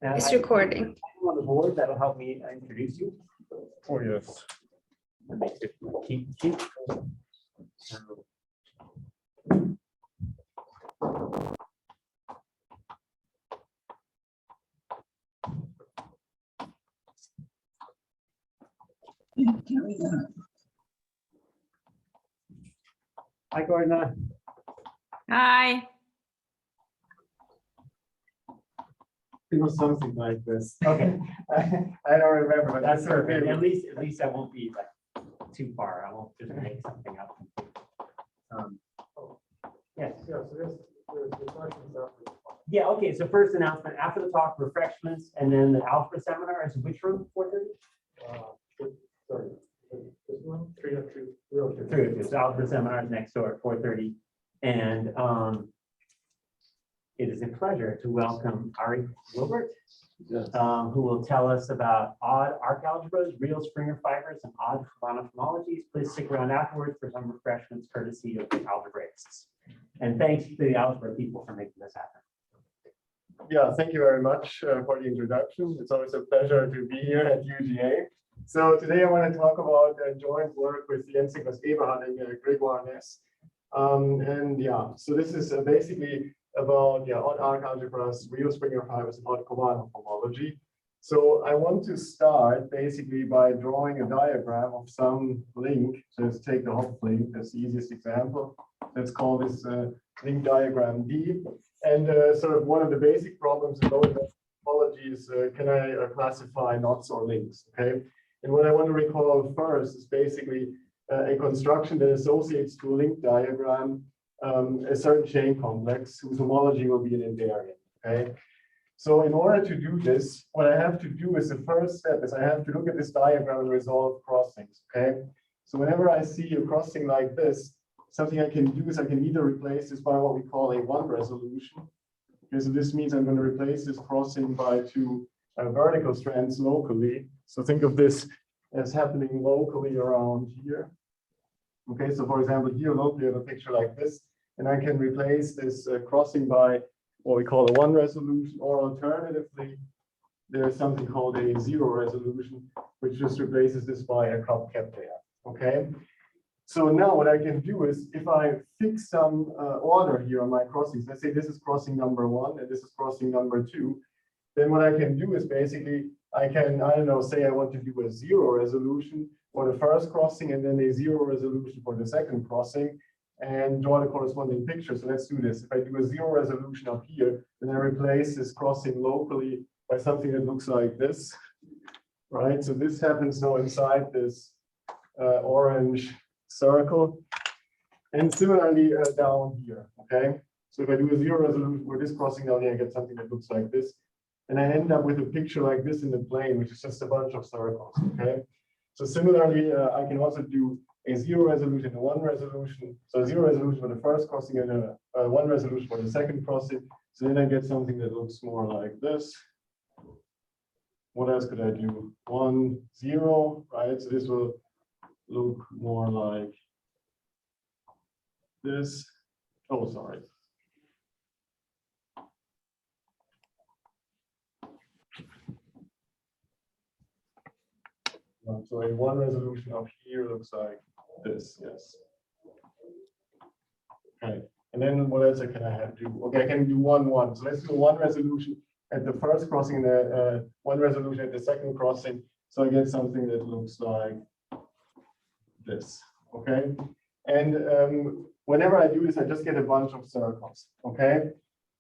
It's recording. On the board, that'll help me introduce you. Oh, yes. That makes it keep. Hi, Gordon. Hi. It was something like this. Okay. I don't remember, but That's that's perfect. okay. At least I won't be like too far. I won't just make something up. Yes. Yeah, so there's the questions after. Yeah. Okay. So first announcement after the talk, refreshments, and then the algebra seminar is which room? 4:30. Sorry, this one, 302. 3:02. So algebra seminar is next door at 4:30, and it is a pleasure to welcome Arik Wilbert, who will tell us about odd arc algebras, real Springer fibers, and odd Khovanov homologies. Please stick around afterwards for some refreshments courtesy of the algebraists. And thanks to the algebra people for making this happen. Yeah, thank you very much for the introduction. It's always a pleasure to be here at UGA. So today I want to talk about joint work with the Naisse-Vaz Eberhardt and Naisse. And yeah, so this is basically about odd arc algebras, real Springer fibers, and odd Khovanov homology. So I want to start basically by drawing a diagram of some link. So let's take the hop link, that's the easiest example. Let's call this link diagram D. And sort of one of the basic problems in low homology is can I classify knots or links? Okay. And what I want to recall first is basically a construction that associates to a link diagram a certain chain complex whose homology will be an invariant. Okay. So in order to do this, what I have to do is the first step is I have to look at this diagram and resolve crossings. Okay. So whenever I see a crossing like this, something I can do is I can either replace this by what we call a one resolution. Okay, so this means I'm going to replace this crossing by two vertical strands locally. So think of this as happening locally around here. Okay, so for example, here locally I have a picture like this, and I can replace this crossing by what we call a one resolution, or alternatively, there's something called a zero resolution, which just replaces this by a cup cap there. Okay. So now what I can do is if I fix some order here on my crossings, let's say this is crossing number 1 and this is crossing number 2, then what I can do is basically I can, I don't know, say I want to do a zero resolution for the first crossing and then a zero resolution for the second crossing and draw the corresponding picture. So let's do this. If I do a zero resolution up here, then I replace this crossing locally by something that looks like this, right? So this happens now inside this orange circle, and similarly down here. Okay, so if I do a zero resolution for this crossing down here, I get something that looks like this, and I end up with a picture like this in the plane, which is just a bunch of circles. Okay, so similarly I can also do a zero resolution, a one resolution, so a zero resolution for the first crossing and a one resolution for the second crossing. So then I get something that looks more like this. What else could I do? 1 0, right? So this will look more like this. Oh, sorry. So a one resolution up here looks like this, yes. Okay, and then what else can I have do? Okay, I can do 1 1. So let's do one resolution at the first crossing and the one resolution at the second crossing. So I get something that looks like this. Okay, and whenever I do this, I just get a bunch of circles. Okay,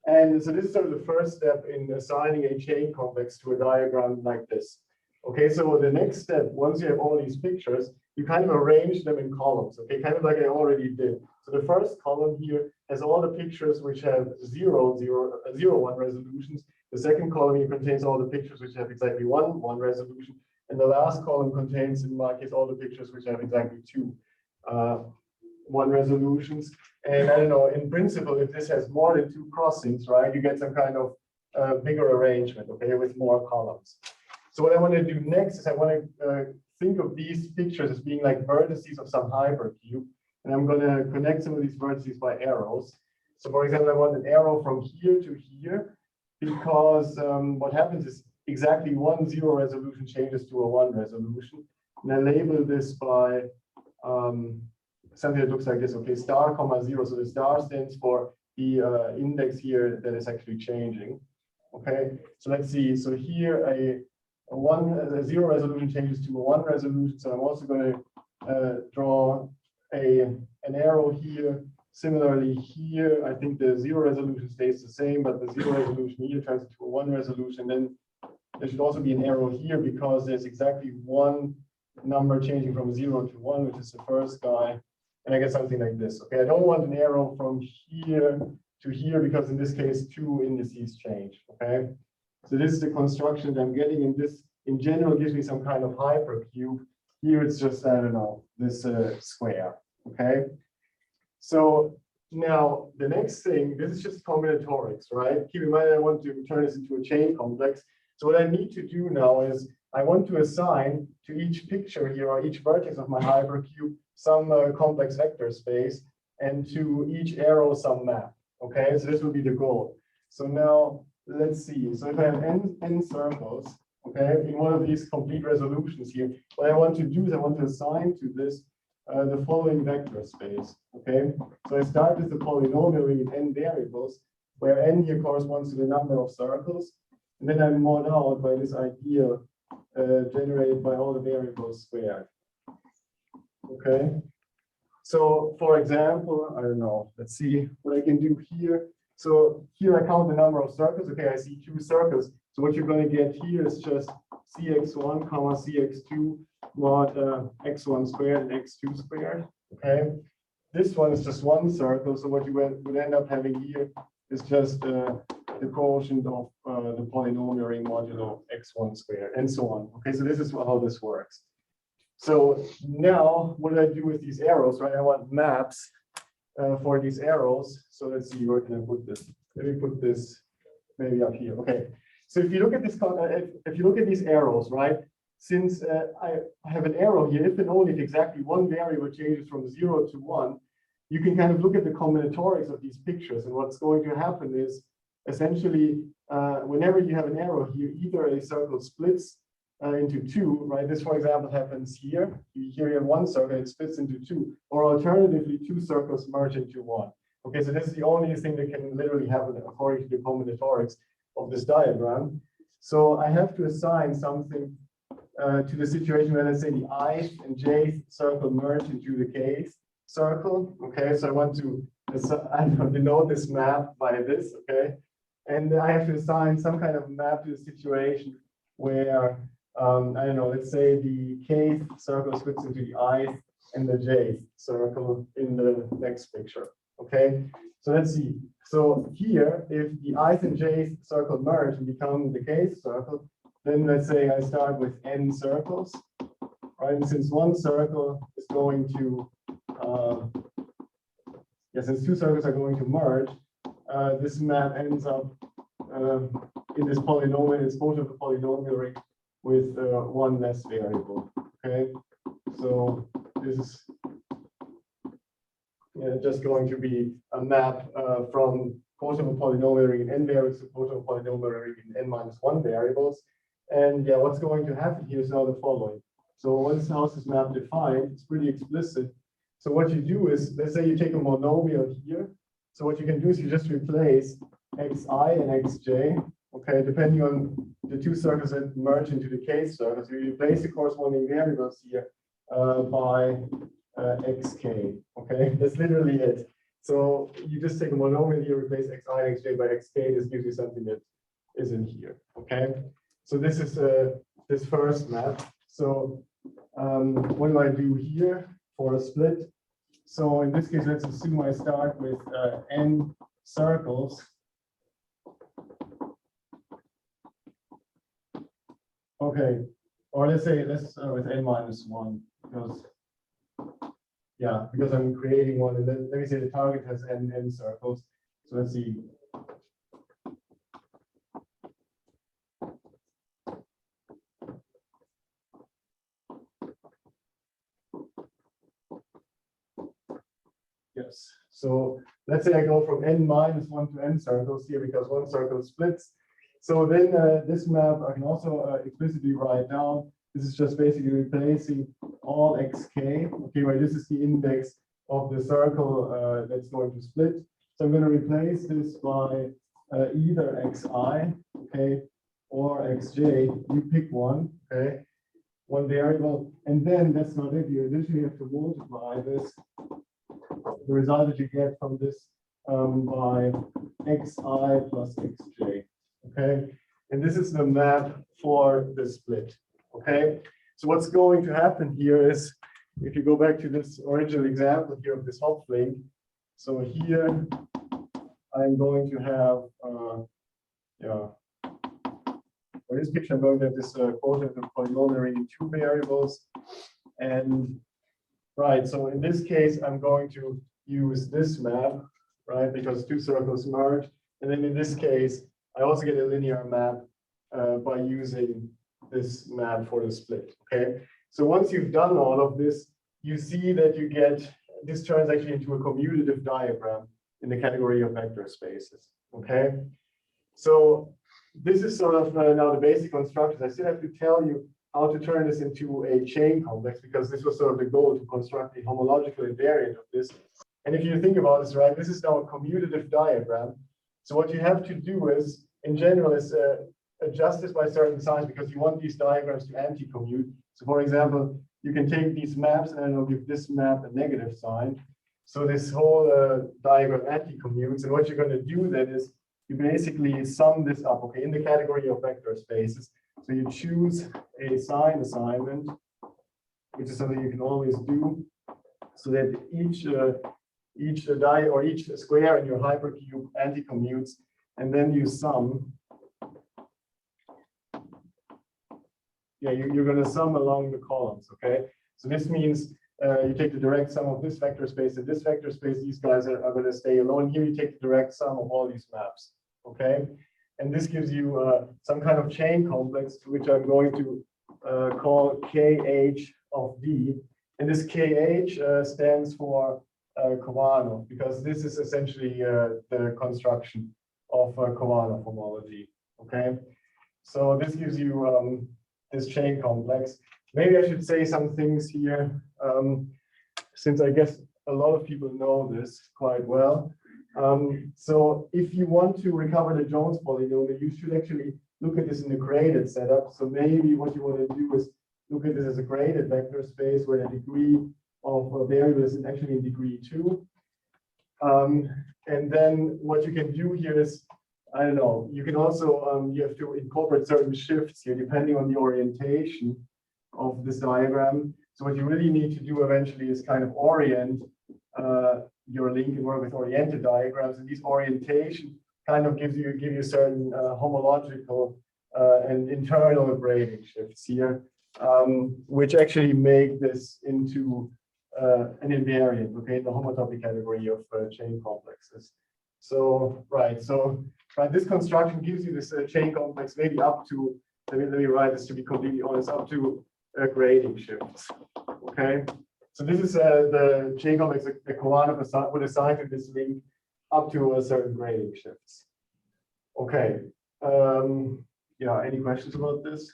and so this is sort of the first step in assigning a chain complex to a diagram like this. Okay, so the next step, once you have all these pictures, you kind of arrange them in columns. Okay, kind of like I already did. So the first column here has all the pictures which have 0 0 1 resolutions. The second column here contains all the pictures which have exactly 1 1 resolution. And the last column contains, in my case, all the pictures which have exactly 2 1 resolutions. And I don't know, in principle, if this has more than 2 crossings, right, you get some kind of bigger arrangement, okay, with more columns. So what I want to do next is I want to think of these pictures as being like vertices of some hypercube. And I'm going to connect some of these vertices by arrows. So for example, I want an arrow from here to here. because what happens is exactly one 0 resolution changes to a 1 resolution. And I label this by something that looks like this, okay, star comma 0. So the star stands for the index here that is actually changing. Okay, so let's see. So here a 0 resolution changes to a 1 resolution. So I'm also going to draw an arrow here. Similarly here, I think the 0 resolution stays the same, but the 0 resolution here turns into a 1 resolution. Then there should also be an arrow here because there's exactly one number changing from 0 to 1, which is the first guy. And I get something like this. Okay, I don't want an arrow from here to here because in this case, 2 indices change. Okay, so this is the construction that I'm getting, and this in general gives me some kind of hypercube. Here it's just, I don't know, this square. Okay, so now the next thing, this is just combinatorics, right? Keep in mind I want to turn this into a chain complex. So what I need to do now is I want to assign to each picture here or each vertex of my hypercube some complex vector space, and to each arrow some map. Okay, so this will be the goal. So now let's see. So if I have n circles, okay, in one of these complete resolutions here, what I want to do is I want to assign to this the following vector space. Okay, so I start with the polynomial ring in n variables, where n here corresponds to the number of circles, and then I mod out by this ideal generated by all the variables squared. Okay, so for example, I don't know, let's see what I can do here. So here I count the number of circles. Okay, I see 2 circles. So what you're going to get here is just cx1 comma cx2 mod x1 squared and x2 squared. Okay, this one is just 1 circle. So what you would end up having here is just the quotient of the polynomial ring modulo x1 squared and so on. Okay, so this is how this works. So now what do I do with these arrows, right? I want maps for these arrows. So let's see, where can I put this? Let me put this maybe up here. Okay. So if you look at this, if you look at these arrows, right? Since I have an arrow here, if and only if exactly one variable changes from 0 to 1, you can kind of look at the combinatorics of these pictures. And what's going to happen is essentially, whenever you have an arrow here, either a circle splits into 2, right? This, for example, happens here. Here you have 1 circle, it splits into 2, or alternatively, 2 circles merge into 1. Okay, so this is the only thing that can literally happen according to the combinatorics of this diagram. So I have to assign something to the situation where, let's say, the ith and jth circle merge into the kth circle. Okay, so I want to denote this map by this. Okay, and I have to assign some kind of map to the situation where I don't know, let's say the kth circle splits into the ith and the jth circle in the next picture. Okay, so let's see. So here, if the ith and jth circle merge and become the kth circle, then let's say I start with n circles, right? And since 1 circle is going to, since 2 circles are going to merge, this map ends up in this polynomial, it's both of the polynomial ring with 1 less variable. Okay, so this is just going to be a map from quotient of a polynomial ring in n variables to quotient of a polynomial ring in n-1 variables. And yeah, what's going to happen here is now the following. So once how's this map defined, it's pretty explicit. So what you do is, let's say you take a monomial here. So what you can do is you just replace xi and xj, okay, depending on the 2 circles that merge into the kth circle. So you replace the corresponding variables here by xk, okay? That's literally it. So you just take a monomial here, replace xi and xj by xk. This gives you something that isn't here, okay? So this is this first map. So what do I do here for a split? So in this case, let's assume I start with n circles. Okay, or let's start with n-1 because because I'm creating one, and then let me say the target has n circles. So let's see. Yes. So let's say I go from n-1 to n circles here because 1 circle splits. So then this map I can also explicitly write down. This is just basically replacing all xk, okay, where this is the index of the circle that's going to split. So I'm going to replace this by either xi, okay, or xj. You pick one, okay, one variable, and then that's not it. You additionally have to multiply this, the result that you get from this by xi plus xj, okay, and this is the map for the split, okay. So what's going to happen here is, if you go back to this original example here of this hop link, so here I'm going to have, for this picture, I'm going to have this quotient of polynomial ring in two variables. And right, so in this case, I'm going to use this map, right, because two circles merge. And then in this case, I also get a linear map by using this map for the split, okay? So once you've done all of this, you see that you get, this turns actually into a commutative diagram in the category of vector spaces, okay? So this is sort of now the basic constructions. I still have to tell you how to turn this into a chain complex, because this was sort of the goal, to construct the homological invariant of this. And if you think about this, right, this is now a commutative diagram. So what you have to do is, in general, is adjust this by certain signs, because you want these diagrams to anti-commute. So for example, you can take these maps and I'll give this map a negative sign. So this whole diagram anti-commutes. And what you're going to do then is you basically sum this up, okay, in the category of vector spaces. So you choose a sign assignment, which is something you can always do, so that each square in your hypercube anti-commutes, and then you sum. Yeah, you're going to sum along the columns, okay? So this means you take the direct sum of this vector space and this vector space. These guys are going to stay alone. Here you take the direct sum of all these maps, okay? And this gives you some kind of chain complex, which I'm going to call KH of D. And this KH stands for Khovanov, because this is essentially the construction of Khovanov homology, okay? So this gives you this chain complex. Maybe I should say some things here, since I guess a lot of people know this quite well. So if you want to recover the Jones polynomial, you should actually look at this in a graded setup. So maybe what you want to do is look at this as a graded vector space where the degree of a variable is actually in degree 2. And then what you can do here is, I don't know, you can also, you have to incorporate certain shifts here depending on the orientation of this diagram. So what you really need to do eventually is kind of orient your link and work with oriented diagrams. And these orientation kind of give you certain homological and internal grading shifts here, which actually make this into an invariant, okay, the homotopy category of chain complexes. So, right, this construction gives you this chain complex maybe up to, let me write this to be completely honest, up to grading shifts, okay? So this is the chain complex that Khovanov would assign to this link up to a certain grading shifts. Okay, yeah, any questions about this?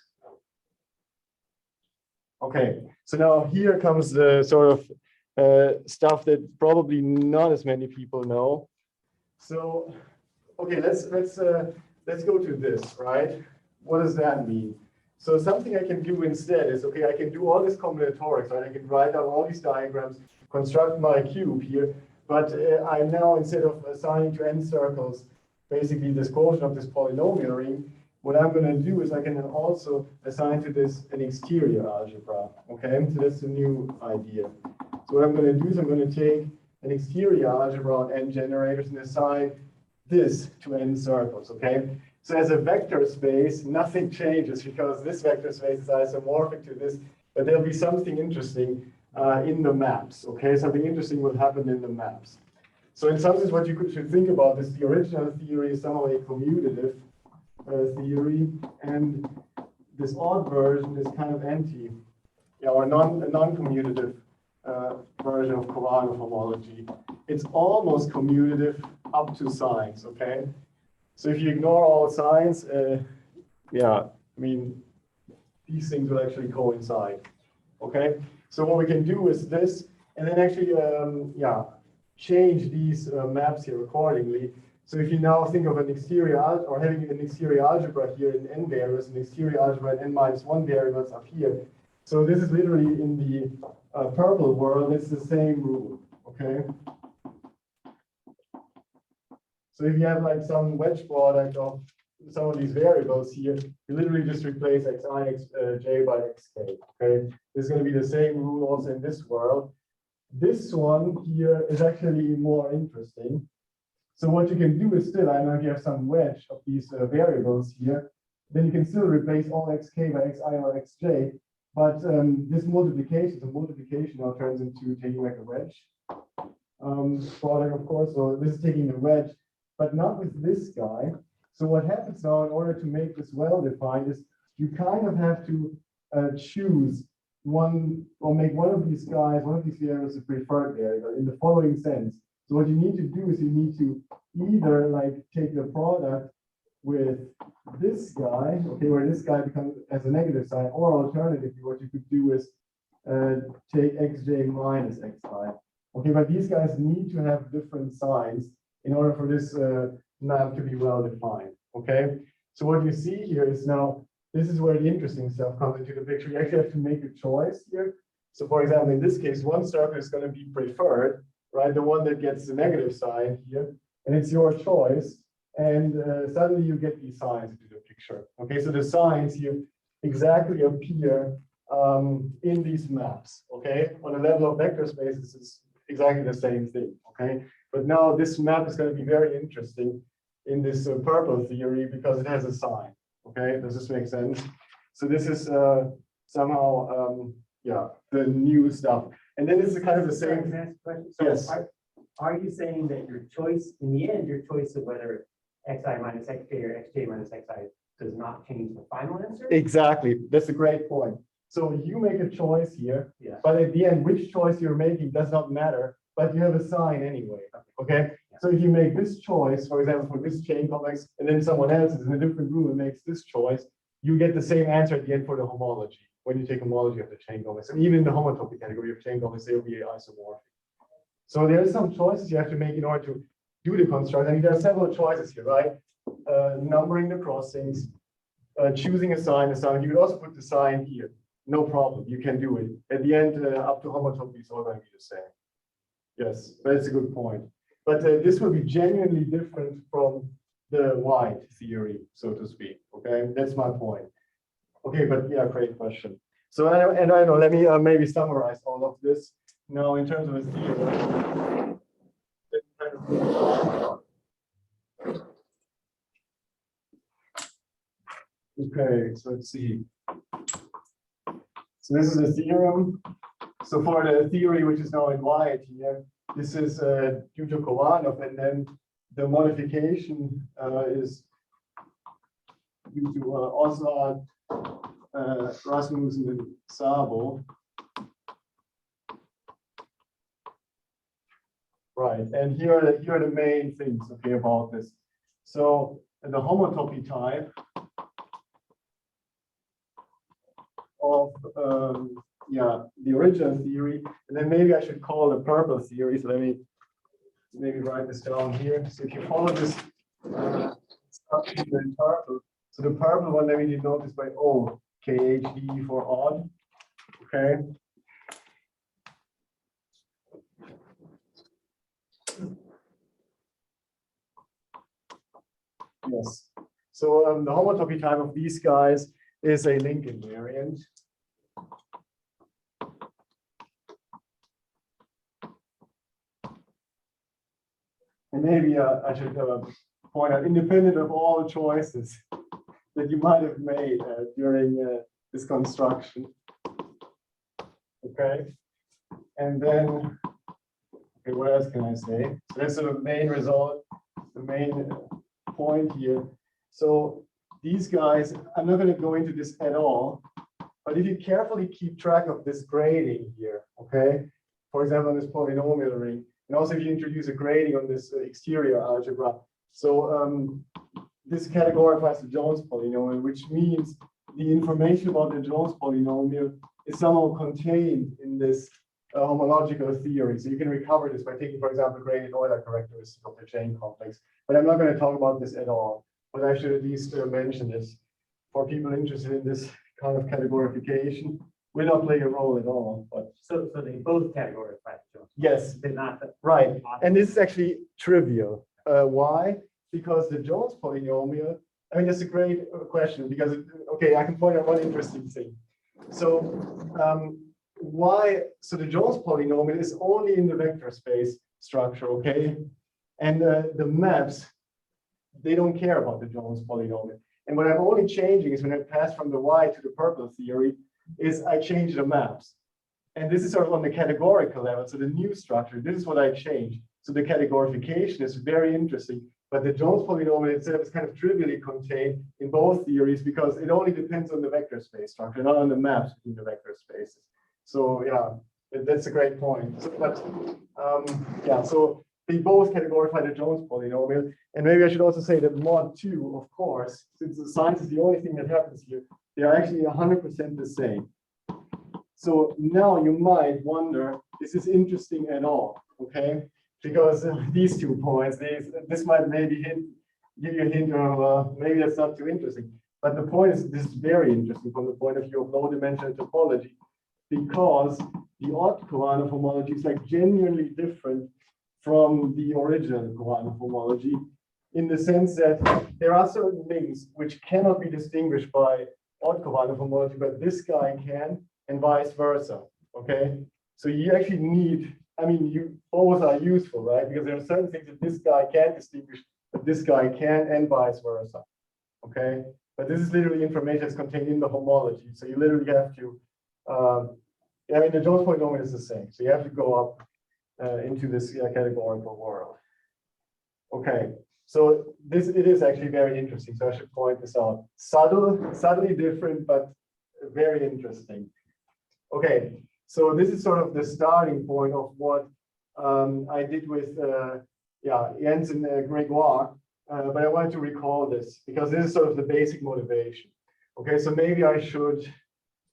Okay, so now here comes the sort of stuff that probably not as many people know. So, okay, let's go to this, right? What does that mean? So something I can do instead is, okay, I can do all this combinatorics, right? I can write down all these diagrams, construct my cube here, but I'm now, instead of assigning to n circles, basically this quotient of this polynomial ring, what I'm going to do is I can then also assign to this an exterior algebra, okay? So that's a new idea. So what I'm going to do is I'm going to take an exterior algebra on n generators and assign this to n circles, okay? So as a vector space, nothing changes because this vector space is isomorphic to this, but there'll be something interesting in the maps, okay? Something interesting will happen in the maps. So in some sense, what you should think about is the original theory is somehow a commutative theory, and this odd version is kind of or a non-commutative version of Khovanov homology. It's almost commutative up to signs, okay? So if you ignore all signs, yeah, I mean, these things will actually coincide. Okay, so what we can do is this, and then actually, yeah, change these maps here accordingly. So if you now think of an exterior or having an exterior algebra here in n variables, an exterior algebra in n-1 variables up here. So this is literally in the purple world, it's the same rule, okay? So if you have like some wedge product of some of these variables here, you literally just replace xi, xj by xk, okay? This is going to be the same rule also in this world. This one here is actually more interesting. So what you can do is still, I don't know if you have some wedge of these variables here, then you can still replace all xk by xi or xj. But this multiplication, the multiplication now turns into taking like a wedge product, of course. So this is taking the wedge, but not with this guy. So what happens now in order to make this well-defined is you kind of have to choose one or make one of these guys, one of these variables a preferred variable in the following sense. So what you need to do is you need to either like take the product with this guy, okay, where this guy becomes as a negative sign, or alternatively, what you could do is take xj minus xi. Okay, but these guys need to have different signs in order for this map to be well defined. Okay, so what you see here is now, this is where the interesting stuff comes into the picture. You actually have to make a choice here. So for example, in this case, one circle is going to be preferred, right? The one that gets the negative sign here, and it's your choice. And suddenly you get these signs into the picture. Okay, so the signs here exactly appear in these maps. Okay, on the level of vector spaces, it's exactly the same thing. Okay, but now this map is going to be very interesting in this purple theory because it has a sign. Okay, does this make sense? So this is somehow, yeah, the new stuff. And then this is kind of the same. So yes. Are you saying that your choice, in the end, your choice of whether xi minus xk or xj minus xi does not change the final answer? Exactly. That's a great point. So you make a choice here, yeah. But at the end, which choice you're making does not matter, but you have a sign anyway. Okay. Yeah. So if you make this choice, for example, for this chain complex, and then someone else is in a different room and makes this choice, you get the same answer at the end for the homology when you take homology of the chain complex. And even in the homotopy category of chain complex, they will be isomorphic. So there are some choices you have to make in order to do the construct. I mean, there are several choices here, right? Numbering the crossings, choosing a sign. You could also put the sign here. No problem. You can do it. At the end, up to homotopy is all going to be the same. Yes, that's a good point. But this will be genuinely different from the wide theory, so to speak. Okay, that's my point. Okay, but yeah, great question. So, and I know, let me maybe summarize all of this. Now, in terms of a theory, okay, so let's see. So this is a theorem. So for the theory, which is now in white here, this is due to Khovanov, and then the modification is due to Osváth-Rasmussen-Szabó. Right, and here are the main things, okay, about this. So the homotopy type of yeah, the original theory, and then maybe I should call the purple theory. So let me maybe write this down here. So if you follow this in purple, so the purple one, let me denote this by O, KHD for odd. Okay. Yes. So the homotopy type of these guys is a link invariant. And maybe I should point out, independent of all the choices that you might have made during this construction. Okay. And then, okay, what else can I say? So that's the main result, the main point here. So these guys, I'm not going to go into this at all, but if you carefully keep track of this grading here, okay, for example, on this polynomial ring, and also if you introduce a grading on this exterior algebra, so this categorifies the Jones polynomial, which means the information about the Jones polynomial is somehow contained in this homological theory. So you can recover this by taking, for example, gradient Euler characteristic of the chain complex. But I'm not going to talk about this at all. But I should at least mention this for people interested in this kind of categorification. Will not play a role at all. But So they both categorify the Jones. yes, They're not the right. And this is actually trivial. Why? Because the Jones polynomial, I mean, that's a great question because, okay, I can point out one interesting thing. So so the Jones polynomial is only in the vector space structure, okay? And the maps, they don't care about the Jones polynomial. And what I'm only changing is when I pass from the Y to the purple theory, is I change the maps. And this is sort of on the categorical level. So the new structure, this is what I change. So the categorification is very interesting. But the Jones polynomial itself is kind of trivially contained in both theories because it only depends on the vector space structure, not on the maps between the vector spaces. So yeah, that's a great point. So, but yeah, so they both categorify the Jones polynomial. And maybe I should also say that mod 2, of course, since the science is the only thing that happens here, they are actually 100% the same. So now you might wonder, is this interesting at all? Okay, because these 2 points, this might maybe give you a hint of maybe that's not too interesting. But the point is, this is very interesting from the point of view of low-dimensional topology, because the odd Khovanov homology is like genuinely different from the original Khovanov homology, in the sense that there are certain things which cannot be distinguished by odd Khovanov homology, but this guy can, and vice versa. Okay, so you actually need, I mean, you both are useful, right? Because there are certain things that this guy can't distinguish, but this guy can, and vice versa. Okay, but this is literally information that's contained in the homology. So you literally have to, I mean, the Jones polynomial is the same. So you have to go up into this categorical world. Okay, so it is actually very interesting. So I should point this out. Subtly different, but very interesting. Okay, so this is sort of the starting point of what I did with Jens and Gregoire, but I wanted to recall this because this is sort of the basic motivation. Okay, so maybe I should,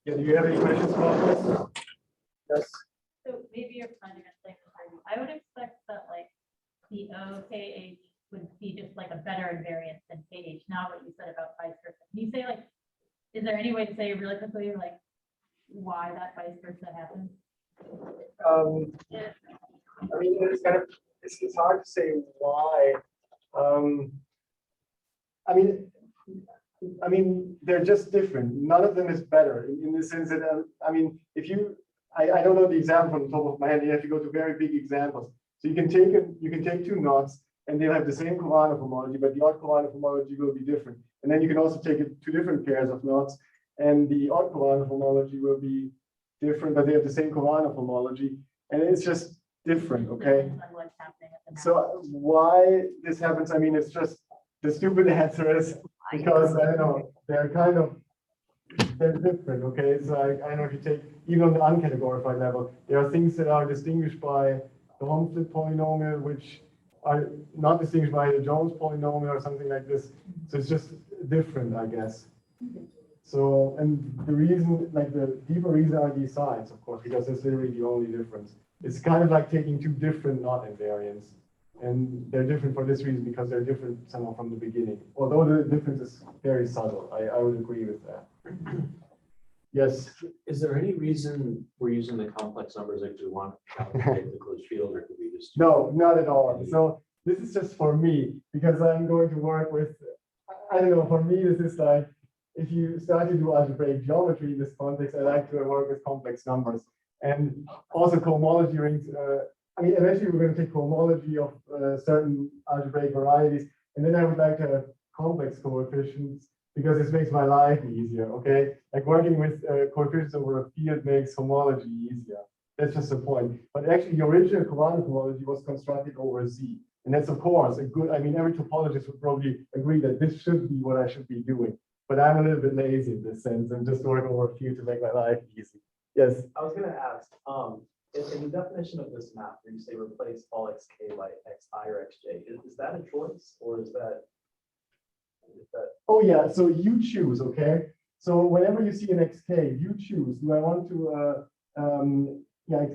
do you have any questions about this? Yes. So maybe you're kind of saying, I would expect that like the OKH would be just like a better invariant than KH. Now what you said about vice versa. Can you say like, is there any way to say really quickly like why that vice versa happens? I mean, it's hard to say why. I mean, they're just different. None of them is better in the sense that, I mean, if you, I don't know the example from the top of my head. You have to go to very big examples. So you can take 2 knots and they'll have the same Khovanov homology, but the odd Khovanov homology will be different. And then you can also take 2 different pairs of knots, and the odd Khovanov homology will be different, but they have the same Khovanov homology, and it's just different. Okay. So why this happens? I mean, it's just the stupid answer is because I don't know, they're different. Okay, so I don't know if you take even on the uncategorified level, there are things that are distinguished by the Homestead polynomial, which are not distinguished by the Jones polynomial or something like this. So it's just different, I guess. So, and the reason, like the deeper reason are these signs, of course, because that's literally the only difference. It's kind of like taking 2 different knot invariants. And they're different for this reason because they're different somehow from the beginning. Although the difference is very subtle, I would agree with that. Yes. Is there any reason we're using the complex numbers like we want to calculate the closed field, or could we just? No, not at all. So this is just for me because I'm going to work with, I don't know, for me, this is like, if you start to do algebraic geometry in this context, I like to work with complex numbers. And also Chromology rings, I mean, eventually we're going to take Chromology of certain algebraic varieties, and then I would like to have complex coefficients because this makes my life easier, okay? Like working with coefficients over a field makes homology easier. That's just the point. But actually the original Khovanov homology was constructed over Z. And that's of course a good, I mean, every topologist would probably agree that this should be what I should be doing. But I'm a little bit lazy in this sense and just work over a field to make my life easy. Yes? I was going to ask, in the definition of this map, where you say replace all xk by xi or xj, is that a choice, or is that Oh, yeah, so you choose, okay? So whenever you see an xk, you choose, do I want to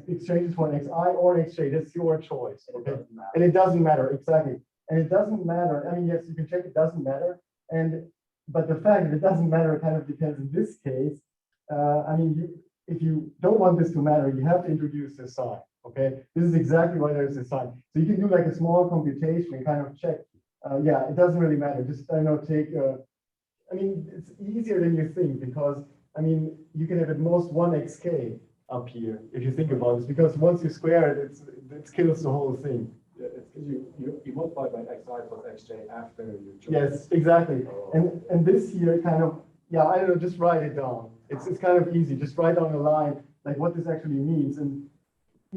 exchange it for an xi or an xj? That's your choice, okay? And it doesn't matter, exactly. And it doesn't matter, I mean, yes, you can check it doesn't matter. But the fact that it doesn't matter kind of depends in this case. I mean, if you don't want this to matter, you have to introduce the sign, okay? This is exactly why there's a sign. So you can do like a small computation and kind of check. Yeah, it doesn't really matter. Just, I know, take, I mean, it's easier than you think because, I mean, you can have at most one xk up here, if you think about this, because once you square it, it kills the whole thing. Yeah, it's because you multiply by xi plus xj after you choose. Yes, exactly. And this here kind of, yeah, I don't know, just write it down. It's kind of easy. Just write down a line, like what this actually means. And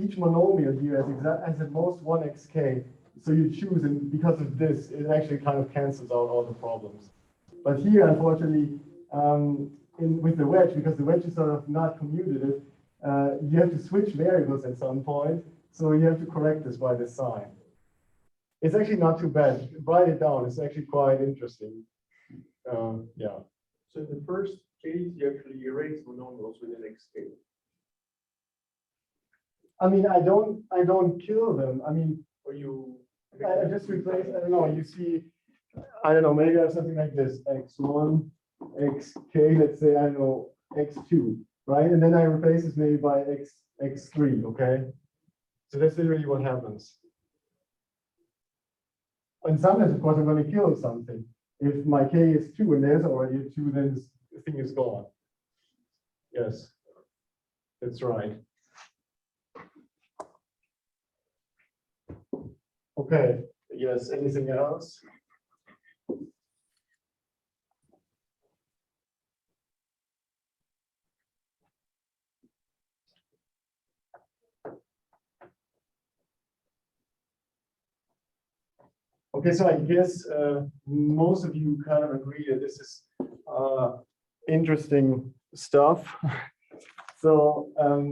each monomial here has at most one xk. So you choose, and because of this, it actually kind of cancels out all the problems. But here, unfortunately, with the wedge, because the wedge is sort of not commutative, you have to switch variables at some point. So you have to correct this by this sign. It's actually not too bad. Write it down. It's actually quite interesting. Yeah. So in the first case, you actually erase monomials with an xk. I mean, I don't kill them. I mean, Or you. I just replace, I don't know, you see, I don't know, maybe I have something like this, x1, xk, let's say, I don't know, x2, right? And then I replace this maybe by x3, okay? So that's literally what happens. And sometimes, of course, I'm going to kill something. If my k is 2 and there's already a 2, then the thing is gone. Yes, that's right. Okay, yes, anything else? Okay, so I guess most of you kind of agree that this is interesting stuff. So,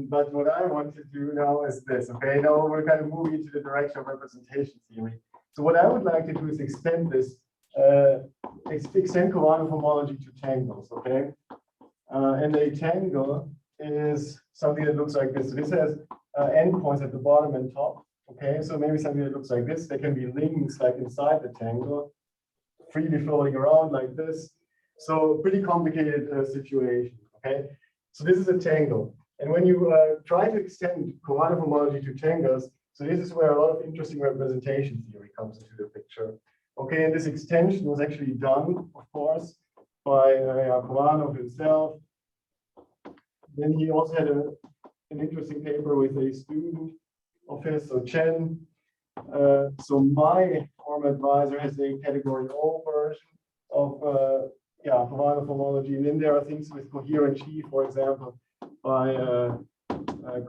but what I want to do now is this, okay? Now we're kind of moving into the direction of representation theory. So what I would like to do is extend this, extend Khovanov homology to tangles, okay? And a tangle is something that looks like this. So this has endpoints at the bottom and top, okay? So maybe something that looks like this. There can be links like inside the tangle, freely floating around like this. So pretty complicated situation, okay? So this is a tangle. And when you try to extend Khovanov homology to tangles, so this is where a lot of interesting representation theory comes into the picture. Okay, and this extension was actually done, of course, by Khovanov himself. Then he also had an interesting paper with a student of his, so Chen. So my former advisor has a category O version of Khovanov homology, and then there are things with coherent G, for example, by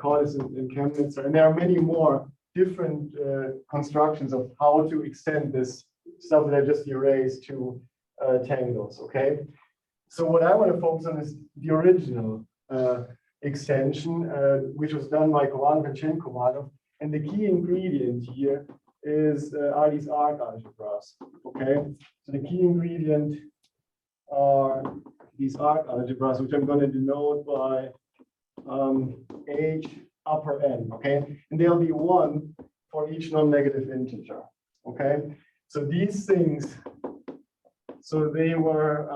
Cordes and Chemnitzer, and there are many more different constructions of how to extend this stuff that I just erased to tangles. Okay, so what I want to focus on is the original extension, which was done by Khovanov and Khovanov, and the key ingredient here is are these arc algebras. Okay, so the key ingredient are these arc algebras, which I'm going to denote by H upper N, okay? And there'll be one for each non-negative integer, okay? So these things, so they were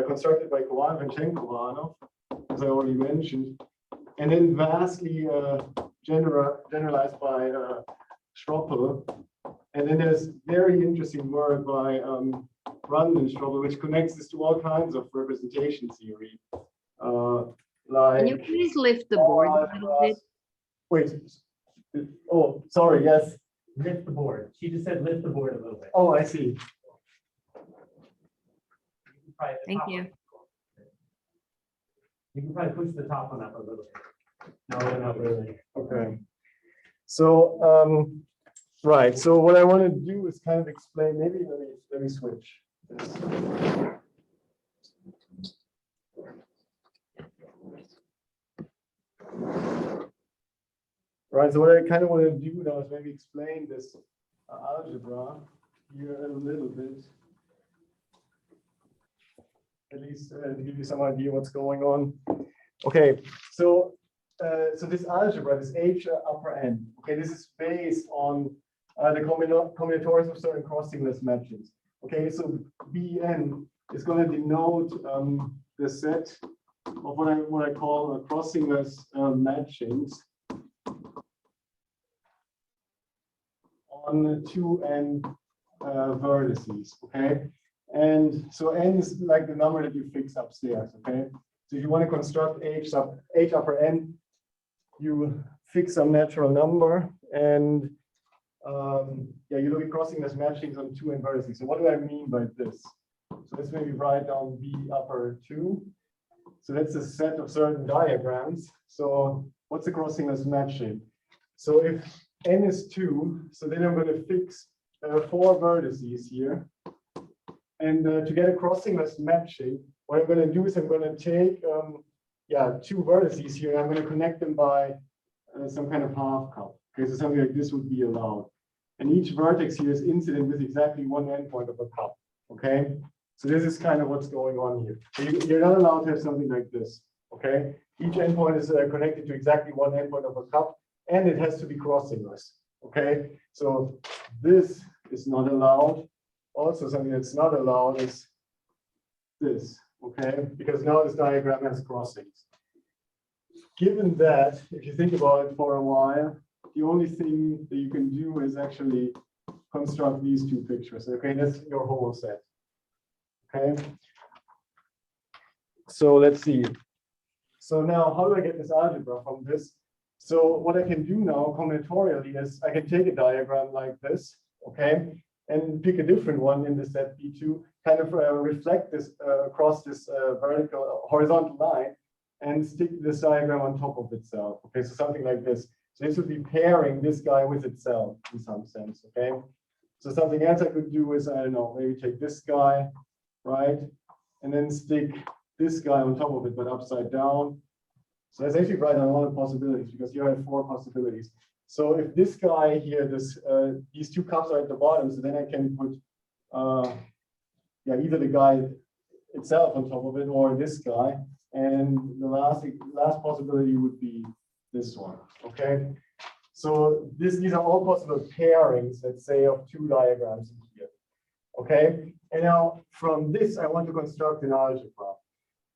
constructed by Khovanov and Khovanov, as I already mentioned, and then vastly generalized by Schroppel. And then there's very interesting work by Randen, which connects this to all kinds of representation theory. Can you please lift the board a little bit? Wait. Oh, sorry. Yes. Lift the board. She just said lift the board a little bit. Oh, I see. Thank you. You can probably push the top one up a little bit. No, not really. Okay. So, right. So what I want to do is kind of explain. Maybe let me switch. Right, so what I kind of want to do now is maybe explain this algebra here a little bit. at least to give you some idea what's going on. Okay, so this algebra, this H upper n, okay, this is based on the combinatorics of certain crossingless matchings. Okay, so Bn is going to denote the set of what I call crossingless matchings on 2n vertices. Okay, and so n is like the number that you fix upstairs. Okay, so if you want to construct H upper n, you fix some natural number, and yeah, you look at crossingless matchings on 2n vertices. So what do I mean by this? So let's maybe write down B upper 2. So that's a set of certain diagrams. So what's a crossingless matching? So if n is 2, so then I'm going to fix 4 vertices here. And to get a crossingless matching, what I'm going to do is I'm going to take 2 vertices here, and I'm going to connect them by some kind of half cup. Okay, so something like this would be allowed. And each vertex here is incident with exactly one endpoint of a cup. Okay, so this is kind of what's going on here. So you're not allowed to have something like this. Okay, each endpoint is connected to exactly one endpoint of a cup, and it has to be crossingless. Okay, so this is not allowed. Also, something that's not allowed is this. Okay, because now this diagram has crossings. Given that, if you think about it for a while, the only thing that you can do is actually construct these 2 pictures. Okay, that's your whole set. Okay, so let's see. So now, how do I get this algebra from this? So what I can do now combinatorially is I can take a diagram like this, okay, and pick a different one in the set B2, kind of reflect this across this horizontal line, and stick this diagram on top of itself. Okay, so something like this. So this would be pairing this guy with itself in some sense. Okay, so something else I could do is, I don't know, maybe take this guy, right, and then stick this guy on top of it, but upside down. So let's actually write down all the possibilities, because you have 4 possibilities. So if this guy here, these 2 cups are at the bottom, so then I can put either the guy itself on top of it or this guy. And the last possibility would be this one. Okay. So these are all possible pairings, let's say, of 2 diagrams in here. Okay. And now from this, I want to construct an algebra.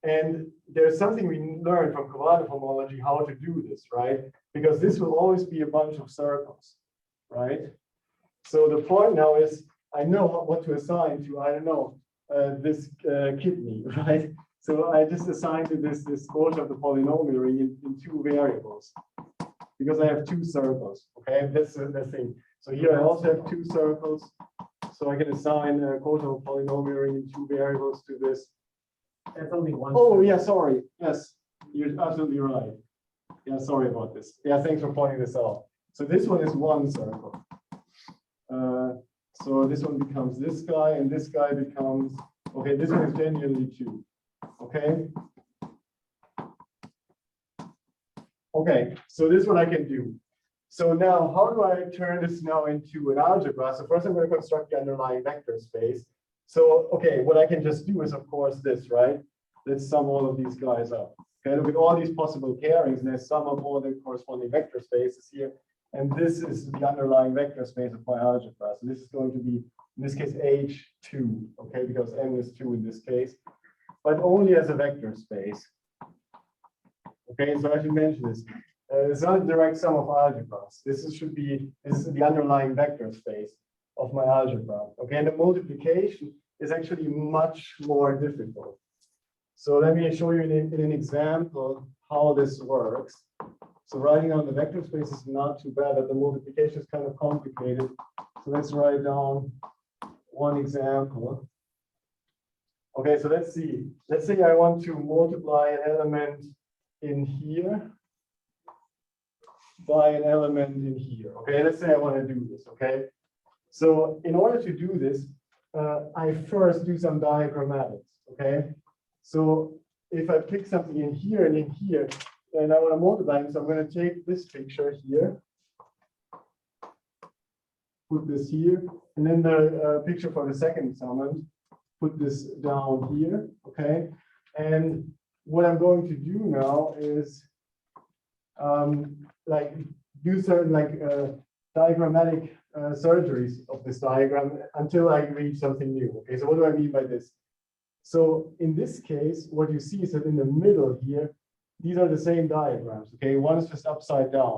And there's something we learned from Khovanov homology how to do this, right? Because this will always be a bunch of circles, right? So the point now is I know what to assign to, I don't know, this kidney, right? So I just assign to this quotient of the polynomial ring in 2 variables, because I have 2 circles. Okay, that's the thing. So here I also have 2 circles, so I can assign a quotient of polynomial ring in 2 variables to this. That's only one. Oh yeah, sorry. Yes, you're absolutely right. Yeah, sorry about this. Yeah, thanks for pointing this out. So this one is 1 circle. So this one becomes this guy, and this guy becomes, okay, this one is genuinely 2. Okay. Okay, so this is what I can do. So now, how do I turn this now into an algebra? So first I'm going to construct the underlying vector space. So, okay, what I can just do is, of course, this, right? Let's sum all of these guys up. Okay, look at all these possible pairings, and let's sum up all the corresponding vector spaces here. And this is the underlying vector space of my algebra. So this is going to be, in this case, H2, okay, because n is 2 in this case, but only as a vector space. Okay, so I should mention this. It's not a direct sum of algebras. This is the underlying vector space of my algebra. Okay, and the multiplication is actually much more difficult. So let me show you in an example how this works. So writing down the vector space is not too bad, but the multiplication is kind of complicated. So let's write down one example. Okay, so let's see. Let's say I want to multiply an element in here by an element in here. Okay, let's say I want to do this. Okay, so in order to do this, I first do some diagrammatics. Okay, so if I pick something in here and in here, and I want to multiply them, so I'm going to take this picture here, put this here, and then the picture for the second summand, put this down here, okay? And what I'm going to do now is like do certain like diagrammatic surgeries of this diagram until I reach something new. Okay, so what do I mean by this? So in this case, what you see is that in the middle here, these are the same diagrams. Okay, one is just upside down.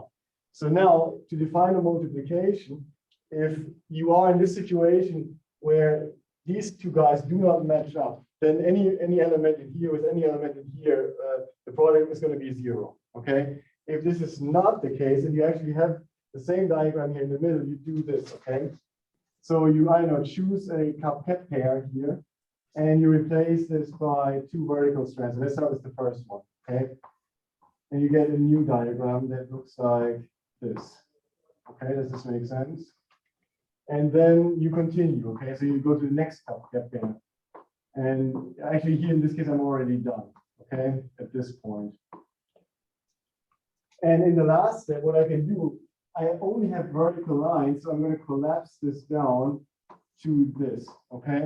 So now to define a multiplication, if you are in this situation where these two guys do not match up, then any element in here with any element in here, the product is going to be 0. Okay, if this is not the case, and you actually have the same diagram here in the middle, you do this. Okay, so you choose a cup-ket pair here, and you replace this by 2 vertical strands. And let's start with the first one. Okay, and you get a new diagram that looks like this. Okay, does this make sense? And then you continue. Okay, so you go to the next cup-ket pair. And actually here in this case, I'm already done, okay, at this point. And in the last step, what I can do, I only have vertical lines, so I'm going to collapse this down to this, okay?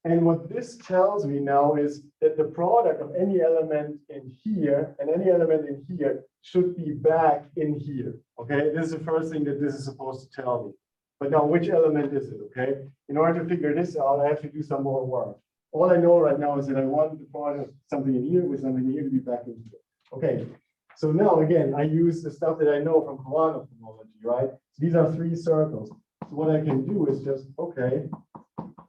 And what this tells me now is that the product of any element in here and any element in here should be back in here, okay? This is the first thing that this is supposed to tell me. But now, which element is it, okay? In order to figure this out, I have to do some more work. All I know right now is that I want the product of something in here with something here to be back in here. Okay, so now again, I use the stuff that I know from Khovanov homology, right? So these are 3 circles. So what I can do is just, okay,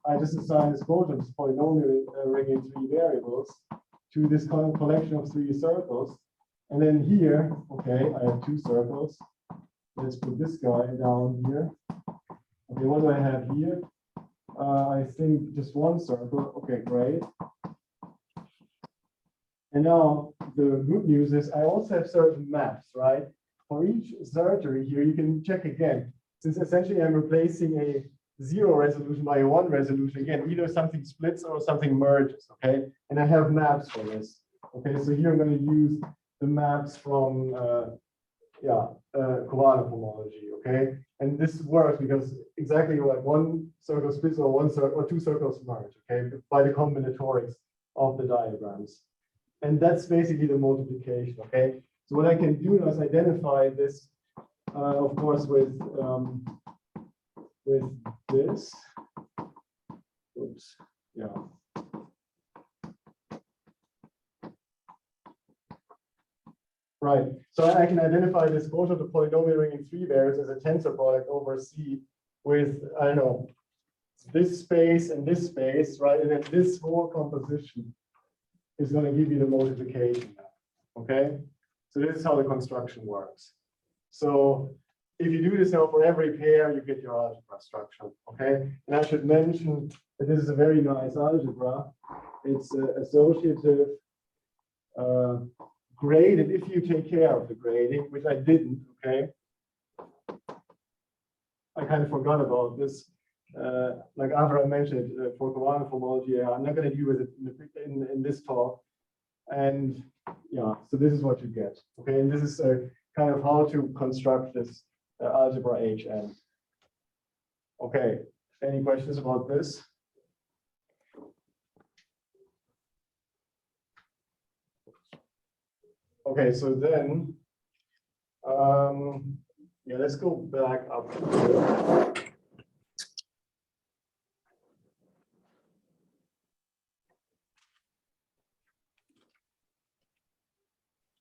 I just assign this quotient, this polynomial ring in 3 variables to this collection of 3 circles. And then here, okay, I have 2 circles. Let's put this guy down here. Okay, what do I have here? I think just 1 circle. Okay, great. And now the good news is I also have certain maps, right? For each surgery here, you can check again, since essentially I'm replacing a 0 resolution by a 1 resolution. Again, either something splits or something merges, okay? And I have maps for this. Okay, so here I'm going to use the maps from Khovanov homology, okay? And this works because exactly like 1 circle splits or 1 circle or 2 circles merge, okay, by the combinatorics of the diagrams. And that's basically the multiplication, okay? So what I can do now is identify this, of course, with this. Oops, yeah. Right, so I can identify this quotient of the polynomial ring in 3 variables as a tensor product over C with, I don't know, this space and this space, right? And then this whole composition is going to give you the multiplication, okay? So this is how the construction works. So if you do this now for every pair, you get your algebra structure, okay? And I should mention that this is a very nice algebra. It's associative, graded if you take care of the grading, which I didn't, okay? I kind of forgot about this. Like after I mentioned it for Khovanov homology, I'm not going to deal with it in this talk. And yeah, so this is what you get, okay? And this is kind of how to construct this algebra HN. Okay, any questions about this? Okay, so then, yeah, let's go back up here.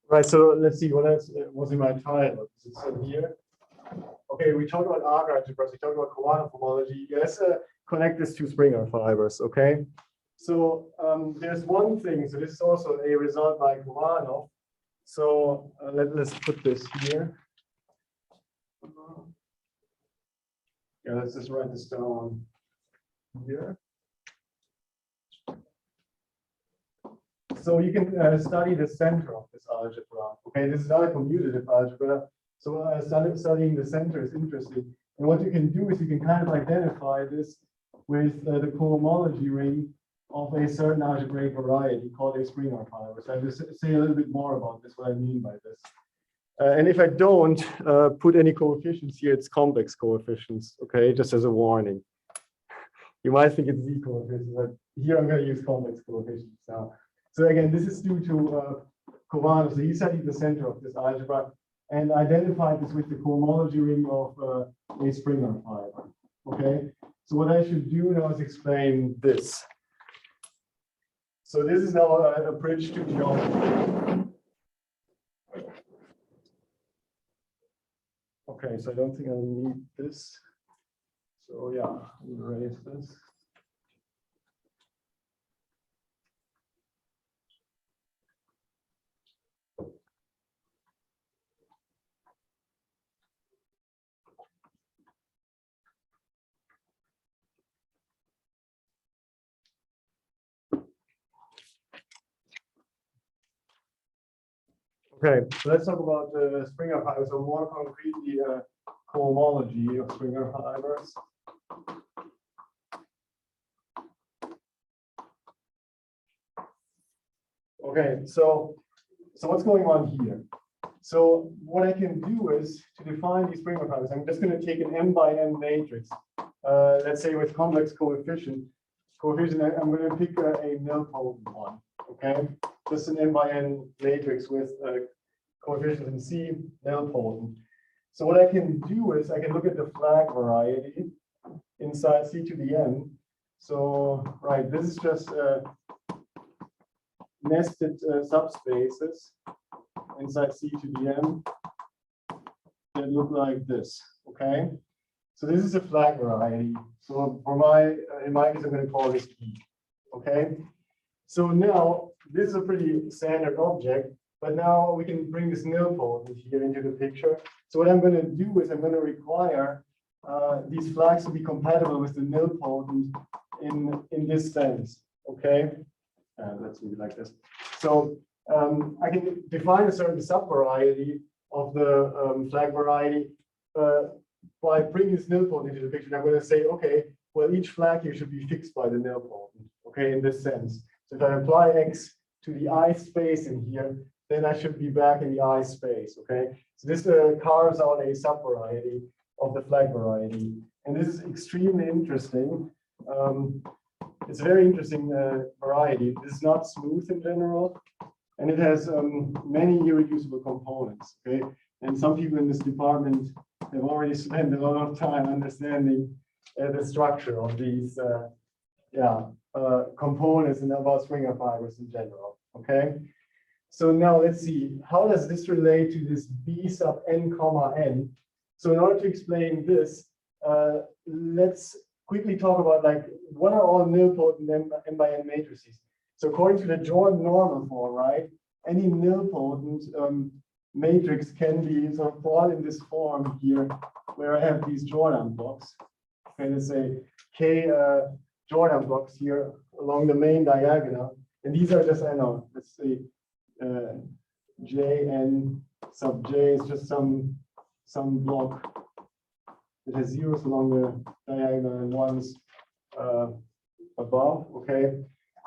Right, so let's see what else was in my title. Is it still here? Okay, we talked about arc algebras, we talked about Khovanov homology. Let's connect this to Springer fibers, okay? So there's one thing, so this is also a result by Khovanov. So let's put this here. Yeah, let's just write this down here. So you can study the center of this algebra. Okay, this is not a commutative algebra. So studying the center is interesting. And what you can do is you can kind of identify this with the Chromology ring of a certain algebraic variety called a Springer fiber. So I'll just say a little bit more about this, what I mean by this. And if I don't put any coefficients here, it's complex coefficients, okay, just as a warning. You might think it's Z coefficients, but here I'm going to use complex coefficients now. So again, this is due to Khovanov. So he studied the center of this algebra and identified this with the Chromology ring of a Springer fiber. Okay, so what I should do now is explain this. So this is now a bridge to geometry. Okay, so I don't think I need this. So yeah, I'll erase this. Okay, so let's talk about the Springer fibers, so more concretely, homology of Springer fibers. Okay, so what's going on here? So what I can do is to define these Springer fibers. I'm just going to take an m by n matrix. Let's say with complex coefficient. I'm going to pick a nilpotent one. Okay, just an m by n matrix with coefficients in C, nilpotent. So what I can do is I can look at the flag variety inside C to the n. So right, this is just nested subspaces inside C to the n that look like this. Okay, so this is a flag variety. So for in my case, I'm going to call this E. Okay, so now this is a pretty standard object, but now we can bring this nilpotent here into the picture. So what I'm going to do is I'm going to require these flags to be compatible with the nilpotent in this sense. Okay, let's do it like this. So I can define a certain subvariety of the flag variety by bringing this nilpotent into the picture. And I'm going to say, okay, well, each flag here should be fixed by the nilpotent. Okay, in this sense. So if I apply X to the I space in here, then I should be back in the I space. Okay, so this carves out a subvariety of the flag variety, and this is extremely interesting. It's a very interesting variety. This is not smooth in general, and it has many irreducible components. Okay, and some people in this department have already spent a lot of time understanding the structure of these components and about Springer fibers in general. Okay, so now let's see, how does this relate to this B sub n comma n? So in order to explain this, let's quickly talk about like what are all nilpotent n by n matrices. So according to the Jordan normal form, right, any nilpotent matrix can be sort of brought in this form here, where I have these Jordan blocks. Okay, let's say K Jordan blocks here along the main diagonal, and these are just, I know, let's say J n sub j is just some block that has zeros along the diagonal and ones above. Okay,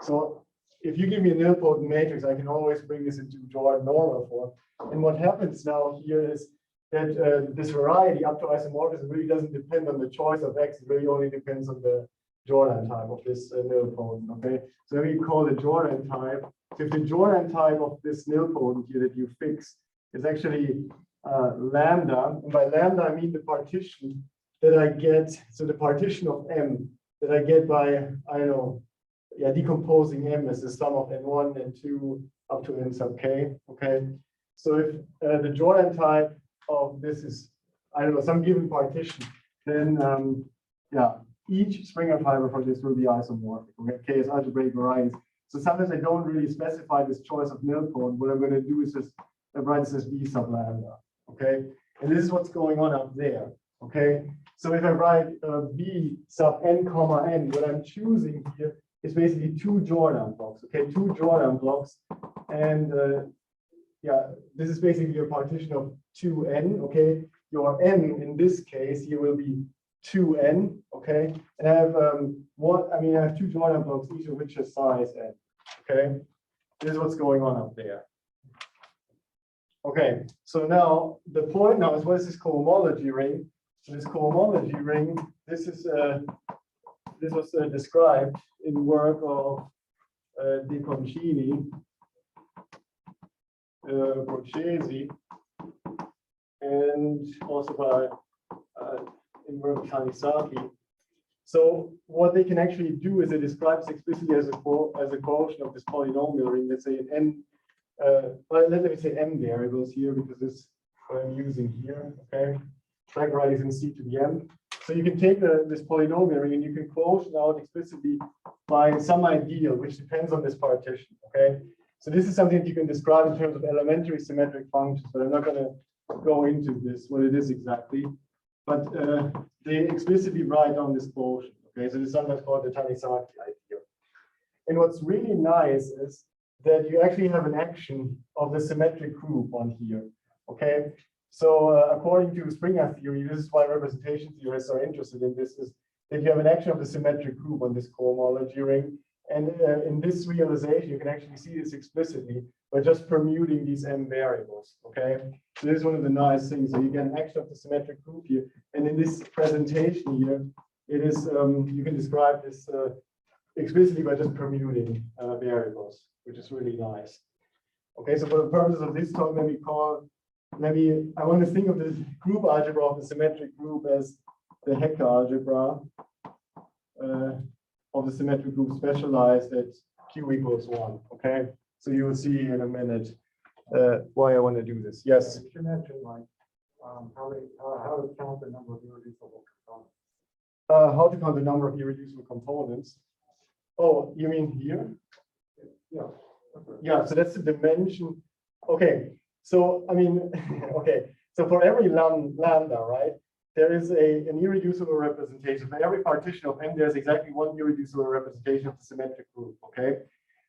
so if you give me a nilpotent matrix, I can always bring this into Jordan normal form. And what happens now here is that this variety up to isomorphism really doesn't depend on the choice of X. It really only depends on the Jordan type of this nilpotent. Okay, so we call the Jordan type. So if the Jordan type of this nilpotent here that you fix is actually lambda, and by lambda I mean the partition that I get. So the partition of M that I get by, I don't know, decomposing M as the sum of n1 and 2 up to n sub k. Okay, so if the Jordan type of this is, I don't know, some given partition, then each Springer fiber for this will be isomorphic. Okay, K is algebraic varieties. So sometimes I don't really specify this choice of nilpotent. What I'm going to do is just write this as B sub lambda. Okay, and this is what's going on up there. Okay, so if I write B sub n comma n, what I'm choosing here is basically two Jordan blocks. Okay, two Jordan blocks, and this is basically a partition of 2n. Okay, your n in this case here will be 2n. Okay, and I have I have two Jordan blocks, each of which is size n. Okay, this is what's going on up there. Okay, so now the point now is, what is this cohomology ring? So this cohomology ring, this is this was described in work of De Concini, Borghese, and also by in work of Tanizaki. So what they can actually do is it describes explicitly as a quotient of this polynomial ring, let's say an n, well, let me say m variables here because this is what I'm using here. Okay, factorizing c to the m. So you can take this polynomial ring and you can quotient out explicitly by some ideal, which depends on this partition. Okay, so this is something that you can describe in terms of elementary symmetric functions, but I'm not going to go into this, what it is exactly. But they explicitly write down this quotient. Okay, so this is sometimes called the Tanizaki ideal. And what's really nice is that you actually have an action of the symmetric group on here. Okay, so according to Springer theory, this is why representation theorists are interested in this, is that you have an action of the symmetric group on this Chromology ring. And in this realization, you can actually see this explicitly by just permuting these m variables. Okay, so this is one of the nice things. So you get an action of the symmetric group here, and in this presentation here, it is you can describe this explicitly by just permuting variables, which is really nice. Okay, so for the purposes of this talk, I want to think of this group algebra of the symmetric group as the Hecke algebra of the symmetric group specialized at q equals 1. Okay, so you will see in a minute why I want to do this. Yes. You mentioned like how to count the number of irreducible components. How to count the number of irreducible components. Oh, you mean here? Yeah. Yeah, so that's the dimension. Okay, so I mean, okay, so for every lambda, right, there is an irreducible representation. For every partition of m, there's exactly one irreducible representation of the symmetric group. Okay,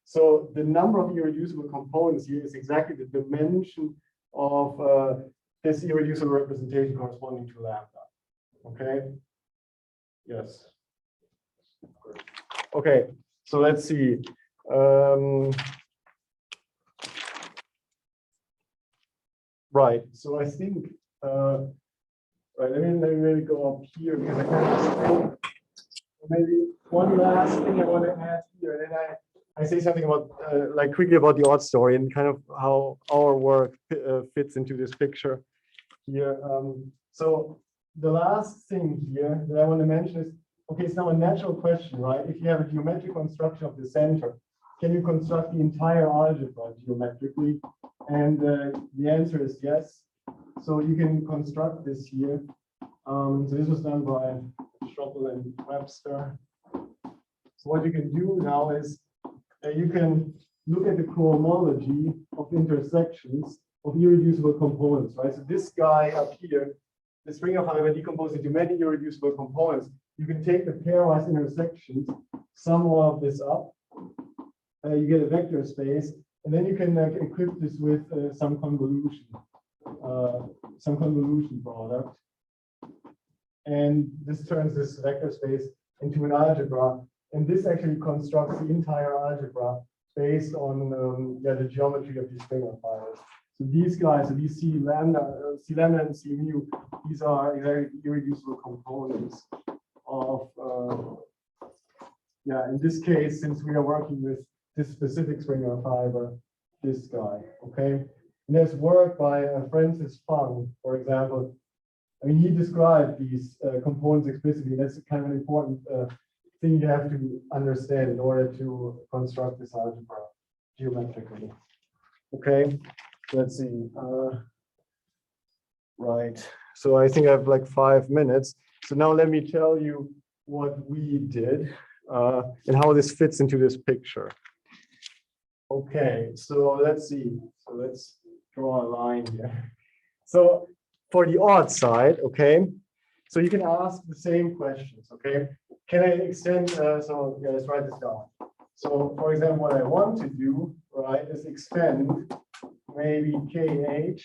so the number of irreducible components here is exactly the dimension of this irreducible representation corresponding to lambda. Okay. Yes. Okay, so let's see. Right. So I think right. Let me maybe go up here because I kind of maybe one last thing I want to add here, and then I say something about like quickly about the odd story and kind of how our work fits into this picture here. So the last thing here that I want to mention is, okay, it's now a natural question, right? If you have a geometric construction of the center, can you construct the entire algebra geometrically? And the answer is yes. So you can construct this here. So this was done by Schroppel and Webster. So what you can do now is you can look at the cohomology of intersections of irreducible components, right? So this guy up here, this ring of fiber decomposed into many irreducible components. You can take the pairwise intersections, sum all of this up, you get a vector space, and then you can equip this with some convolution product. And this turns this vector space into an algebra. And this actually constructs the entire algebra based on the geometry of these Springer fibers. So these guys, so these C lambda and C mu, these are exactly irreducible components of, in this case, since we are working with this specific Springer fiber, this guy, okay? And there's work by Francis Fung, for example. I mean, he described these components explicitly. That's kind of an important thing you have to understand in order to construct this algebra geometrically. Okay, let's see. Right, so I think I have like 5 minutes. So now let me tell you what we did and how this fits into this picture. Okay, so let's see. So let's draw a line here. So for the odd side, okay, so you can ask the same questions, okay? Can I extend, so yeah, let's write this down. So for example, what I want to do, right, is extend maybe KH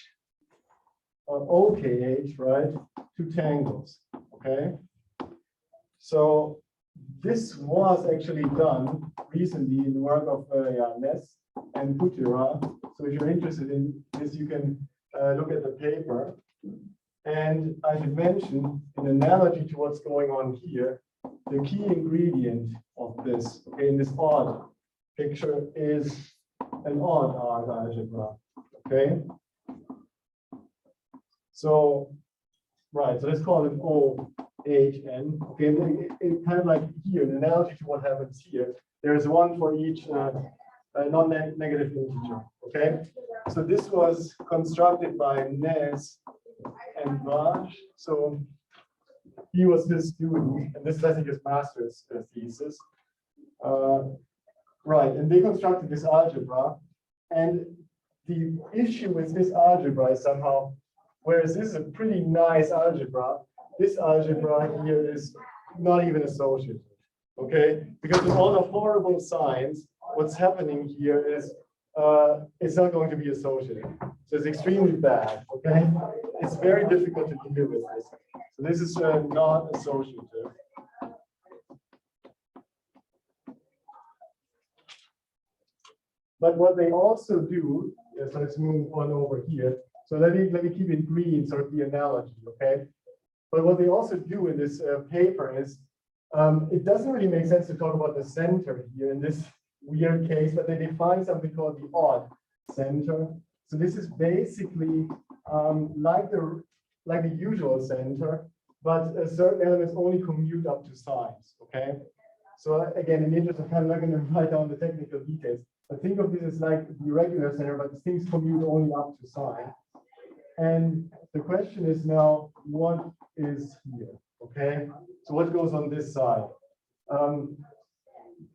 or OKH, right, to tangles, okay? So this was actually done recently in the work of Naisse and Putyra. So if you're interested in this, you can look at the paper. And I should mention, in analogy to what's going on here, the key ingredient of this, okay, in this odd picture is an odd arc algebra, okay? So, right, so let's call it OHN, okay, and it kind of like here, an analogy to what happens here, there's one for each non-negative integer, okay? So this was constructed by Naisse and Vaz. So he was his student, and this is, I think, his master's thesis. Right, and they constructed this algebra, and the issue with this algebra is somehow, whereas this is a pretty nice algebra, this algebra here is not even associative, okay? Because with all the horrible signs, what's happening here is it's not going to be associative. So it's extremely bad, okay? It's very difficult to deal with this. So this is not associative. But what they also do, so let's move on over here. So let me keep in green sort of the analogy, okay? But what they also do in this paper is, it doesn't really make sense to talk about the center here in this weird case, but they define something called the odd center. So this is basically like the usual center, but certain elements only commute up to signs, okay? So again, in the interest of time, I'm not going to write down the technical details, but think of this as like the regular center, but things commute only up to sign. And the question is now, what is here, okay? So what goes on this side?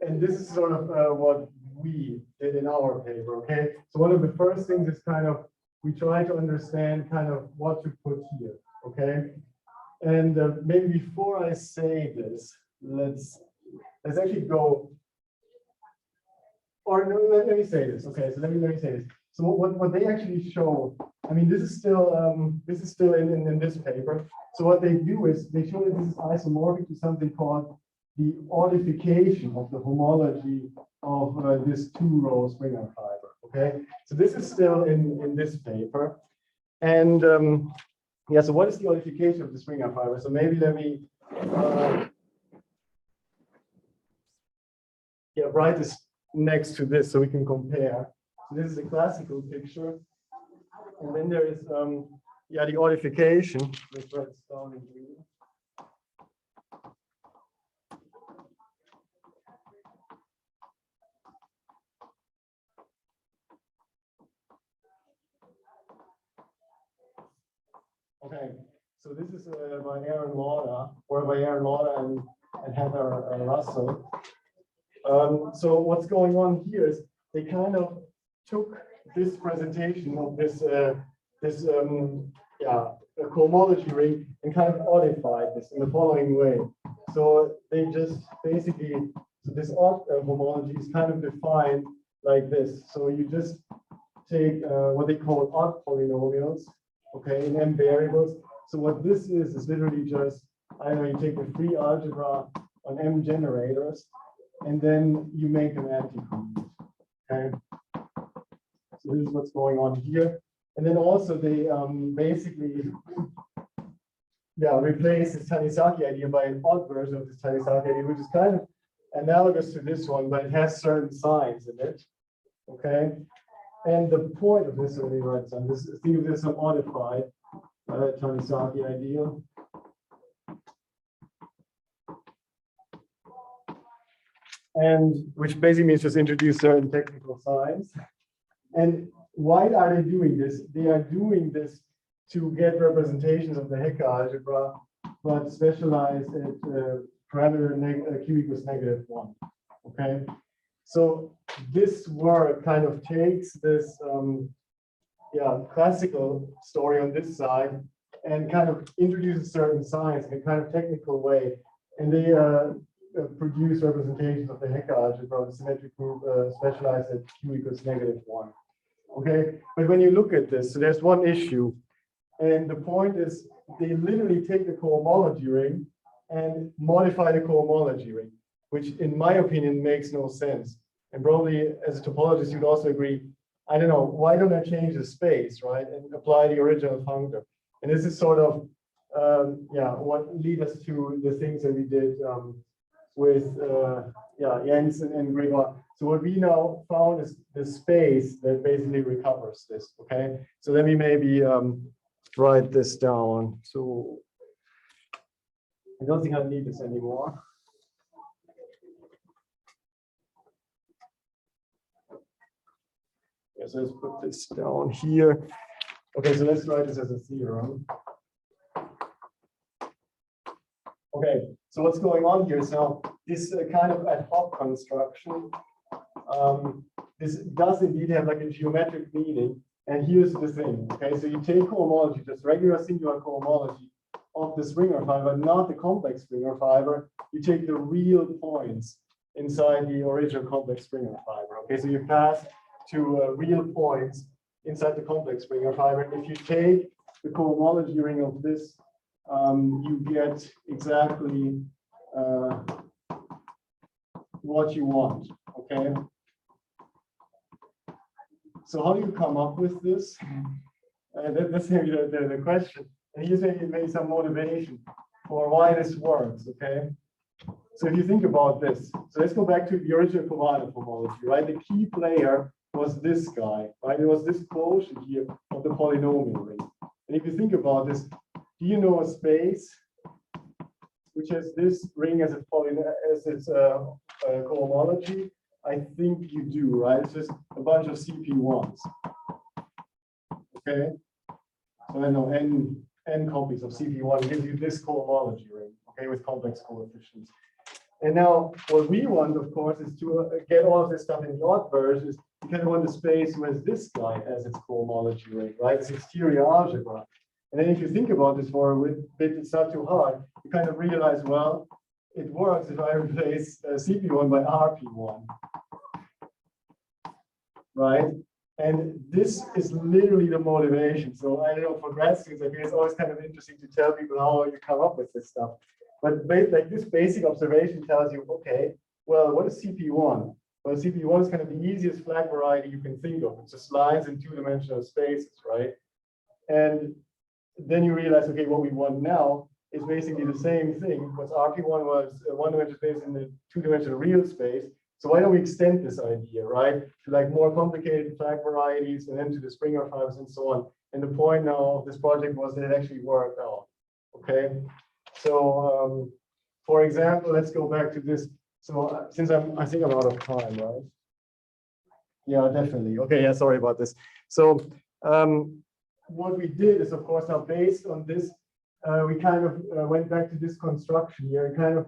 And this is sort of what we did in our paper, okay? So one of the first things is kind of, we try to understand kind of what to put here, okay? And maybe before I say this, let's actually go, or no, let me say this, okay? So let me say this. So what they actually show, I mean, this is still in this paper. So what they do is they show that this is isomorphic to something called the modification of the homology of this two-row Springer fiber, okay? So this is still in this paper. And yeah, so what is the modification of the Springer fiber? So maybe let me write this next to this so we can compare. So this is a classical picture. And then there is the modification. Let's write this down in green. Okay, so this is by Aaron Lauder and Heather Russell. So what's going on here is they kind of took this presentation of this Chromology ring and kind of modified this in the following way. So they just basically, so this odd homology is kind of defined like this. So you just take what they call odd polynomials, okay, in m variables. So what this is literally just, I don't know, you take the free algebra on m generators, and then you make an anti-commute, okay? So this is what's going on here. And then also they basically, replace this Tanizaki idea by an odd version of this Tanizaki idea, which is kind of analogous to this one, but it has certain signs in it, okay? And the point of this, let me write some, this, think of this as a modified Tanizaki ideal. And which basically means just introduce certain technical signs. And why are they doing this? They are doing this to get representations of the Hecke algebra, but specialize at parameter q equals -1. Okay. So this work kind of takes this classical story on this side and kind of introduces certain signs in a kind of technical way. And they produce representations of the Hecke algebra, the symmetric group specialized at q equals -1. Okay, but when you look at this, so there's one issue, and the point is they literally take the cohomology ring and modify the cohomology ring, which in my opinion makes no sense. And probably as a topologist, you'd also agree, I don't know, why don't I change the space, right, and apply the original functor? And this is sort of yeah, what lead us to the things that we did with Jens and Gregor. So what we now found is the space that basically recovers this. Okay, so let me maybe write this down. So I don't think I need this anymore. Yes, let's put this down here. Okay, so let's write this as a theorem. Okay, so what's going on here is now this kind of ad hoc construction. This does indeed have like a geometric meaning. And here's the thing. Okay, so you take cohomology, just regular singular cohomology of the Springer fiber, not the complex Springer fiber. You take the real points inside the original complex Springer fiber. Okay, so you pass to real points inside the complex Springer fiber. And if you take the cohomology ring of this, you get exactly what you want. Okay. So how do you come up with this? That's maybe the question. And here's maybe some motivation for why this works. Okay. So if you think about this, so let's go back to the original Khovanov homology, right? The key player was this guy, right? It was this quotient here of the polynomial ring. And if you think about this, do you know a space which has this ring as its cohomology? I think you do, right? It's just a bunch of CP1s. Okay. So I know n copies of CP1 gives you this cohomology ring, okay, with complex coefficients. And now what we want, of course, is to get all of this stuff in the odd versions. You kind of want the space who has this guy as its cohomology ring, right? It's exterior algebra. And then if you think about this for a bit, it's not too hard. You kind of realize, well, it works if I replace CP1 by RP1, right? And this is literally the motivation. So I don't know, for grad students, I think it's always kind of interesting to tell people how you come up with this stuff. But like this basic observation tells you, okay, well, what is CP1? Well, CP1 is kind of the easiest flag variety you can think of. It's just lines in two-dimensional spaces, right? And then you realize, okay, what we want now is basically the same thing. Because RP1 was a one-dimensional space in the two-dimensional real space. So why don't we extend this idea, right, to like more complicated flag varieties and then to the Springer fibers and so on. And the point now of this project was that it actually worked out. Okay. So, for example, let's go back to this. So since I think I'm out of time, right? Yeah, definitely. Okay, yeah, sorry about this. So what we did is, of course, now based on this, we kind of went back to this construction here and kind of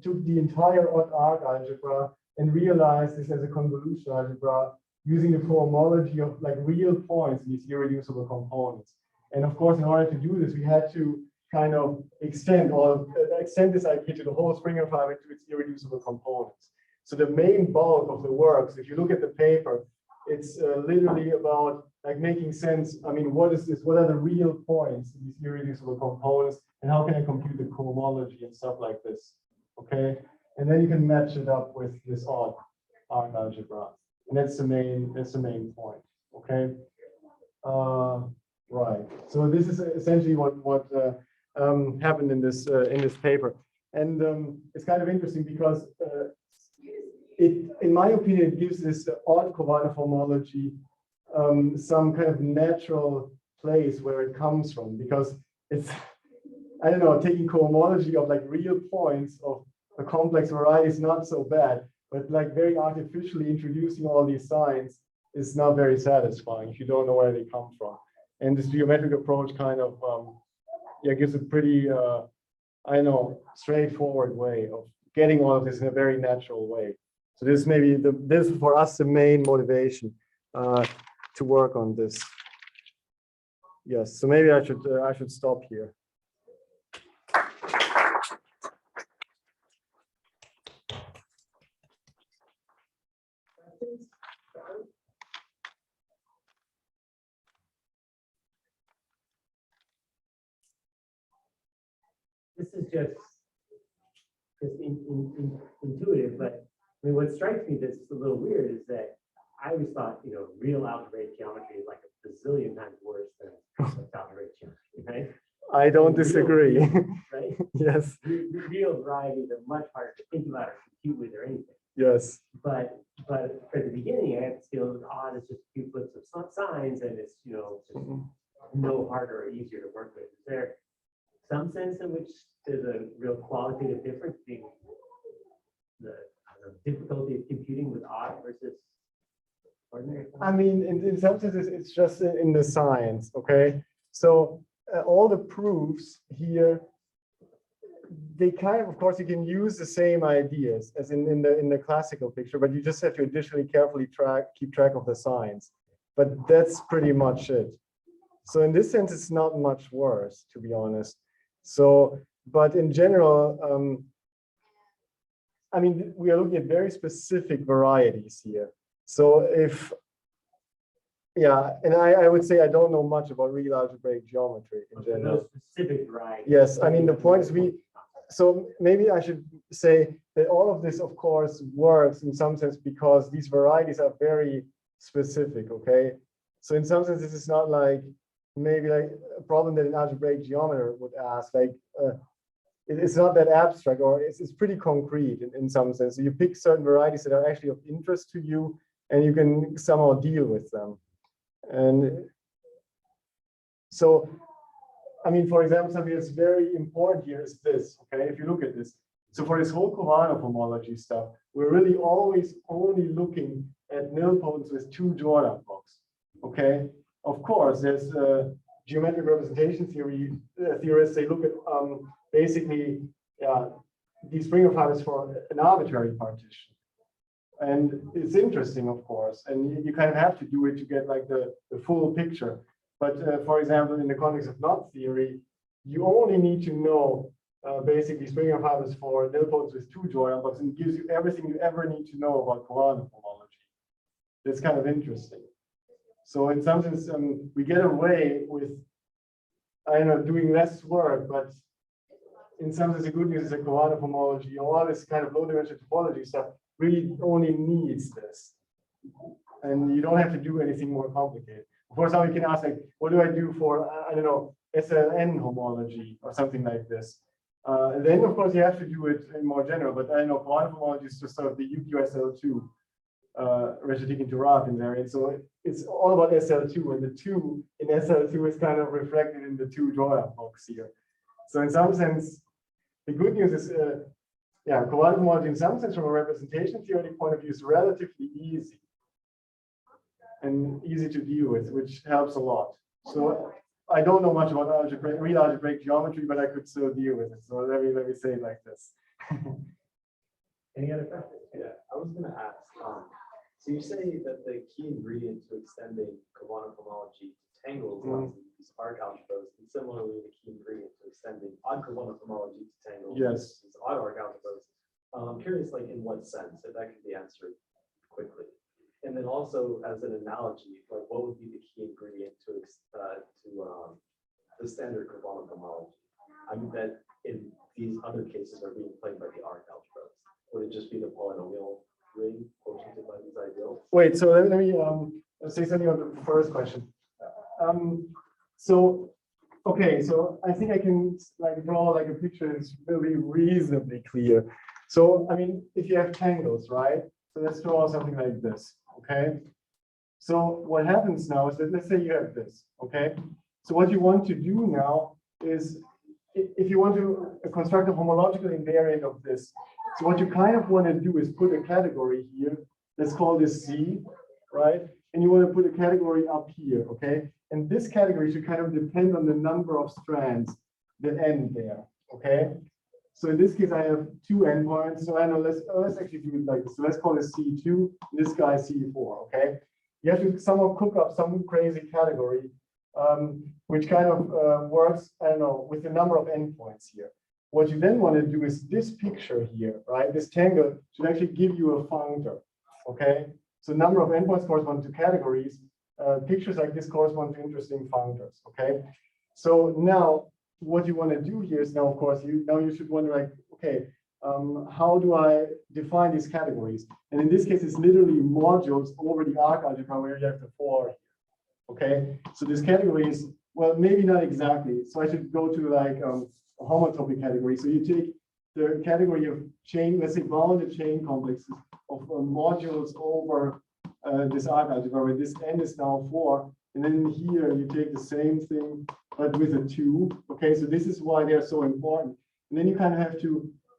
took the entire odd arc algebra and realized this as a convolution algebra using the cohomology of like real points in these irreducible components. And of course, in order to do this, we had to kind of extend this idea to the whole Springer fiber into its irreducible components. So the main bulk of the works, if you look at the paper, it's literally about like making sense. I mean, what is this? What are the real points in these irreducible components, and how can I compute the cohomology and stuff like this? Okay, and then you can match it up with this odd arc algebra, and that's the main point. Okay, right. So this is essentially what happened in this paper, and it's kind of interesting because in my opinion, it gives this odd Khovanov homology some kind of natural place where it comes from, because it's, I don't know, taking cohomology of like real points of a complex variety is not so bad, but like very artificially introducing all these signs is not very satisfying if you don't know where they come from. And this geometric approach kind of gives a pretty, I don't know, straightforward way of getting all of this in a very natural way. So this may be this is for us the main motivation to work on this. Yes, so maybe I should stop here. This is just intuitive, but I mean, what strikes me that's a little weird is that I always thought, real algebraic geometry is like a bazillion times worse than algebraic geometry, right? I don't disagree. Right? Yes, Real varieties are much harder to think about or compute with or anything. yes. But at the beginning, I had to deal with odd as just a few flips of signs, and it's just no harder or easier to work with. Is there some sense in which there's a real qualitative difference between the difficulty of computing with odd versus ordinary? I mean, in some senses, it's just in the science, okay? So all the proofs here, they kind of course, you can use the same ideas as in the classical picture, but you just have to additionally carefully keep track of the signs. But that's pretty much it. So in this sense, it's not much worse, to be honest. So, but in general, I mean, we are looking at very specific varieties here. So if, yeah, and I would say I don't know much about real algebraic geometry in general. Those specific varieties. Yes, I mean, the point is so maybe I should say that all of this, of course, works in some sense because these varieties are very specific, okay? So in some sense, this is not like maybe like a problem that an algebraic geometer would ask, like it's not that abstract, or it's pretty concrete in some sense. So you pick certain varieties that are actually of interest to you, and you can somehow deal with them. And so, I mean, for example, something that's very important here is this, okay? If you look at this. So for this whole Khovanov homology stuff, we're really always only looking at nilpotents with two Jordan blocks, okay? Of course, there's geometric representation theory theorists. They look at basically these Springer fibers for an arbitrary partition, and it's interesting, of course, and you kind of have to do it to get like the full picture. But for example, in the context of knot theory, you only need to know basically Springer fibers for nilpotents with two Jordan blocks, and it gives you everything you ever need to know about Khovanov homology. That's kind of interesting. So in some sense, we get away with, I don't know, doing less work, but in some sense, the good news is that Khovanov homology, all this kind of low-dimensional topology stuff really only needs this. And you don't have to do anything more complicated. Of course, now you can ask, like, what do I do for, I don't know, SLN homology or something like this? And then, of course, you have to do it in more general, but I know Khovanov homology is just sort of the UQSL2. Reshetikhin-Turaev invariant. So it's all about SL2, and the 2 in SL2 is kind of reflected in the 2 Jordan blocks here. So in some sense, the good news is, Khovanov homology in some sense from a representation theoretic point of view is relatively easy and easy to deal with, which helps a lot. So I don't know much about real algebraic geometry, but I could still deal with it. So let me say it like this. Any other questions? Yeah, I was going to ask. So you say that the key ingredient to extending Khovanov homology to tangles lies in these Arik algebras, and similarly, the key ingredient to extending odd Khovanov homology to tangles is odd Arik algebras. I'm curious, like in what sense, if that could be answered quickly. And then also, as an analogy, like what would be the key ingredient to the standard Khovanov homology? I mean that in these other cases are being played by the Arik algebras. Would it just be the polynomial ring quotiented by these ideals? Wait, so let me say something on the first question. Okay, so I think I can like draw like a picture that's really reasonably clear. So I mean, if you have tangles, right? So let's draw something like this, okay? So what happens now is that let's say you have this, okay? So what you want to do now is, if you want to construct a homological invariant of this, so what you kind of want to do is put a category here. Let's call this C, right? And you want to put a category up here, okay? And this category should kind of depend on the number of strands that end there, okay? So in this case, I have 2 endpoints. So I know let's actually do it like this. So let's call this C2, this guy C4, okay? You have to somehow cook up some crazy category, which kind of works, I don't know, with the number of endpoints here. What you then want to do is this picture here, right? This tangle should actually give you a functor, okay? So number of endpoints correspond to categories. Pictures like this correspond to interesting functors, okay? So now what you want to do here is now, of course, you should wonder like, okay, how do I define these categories? And in this case, it's literally modules over the Arik algebra where you have the 4 here, okay? So this category is well, maybe not exactly. So I should go to like a homotopy category. So you take the category of chain, let's say bounded chain complexes of modules over this arc algebra, where this n is now 4. And then here you take the same thing, but with a 2. Okay, so this is why they're so important. And then you kind of have to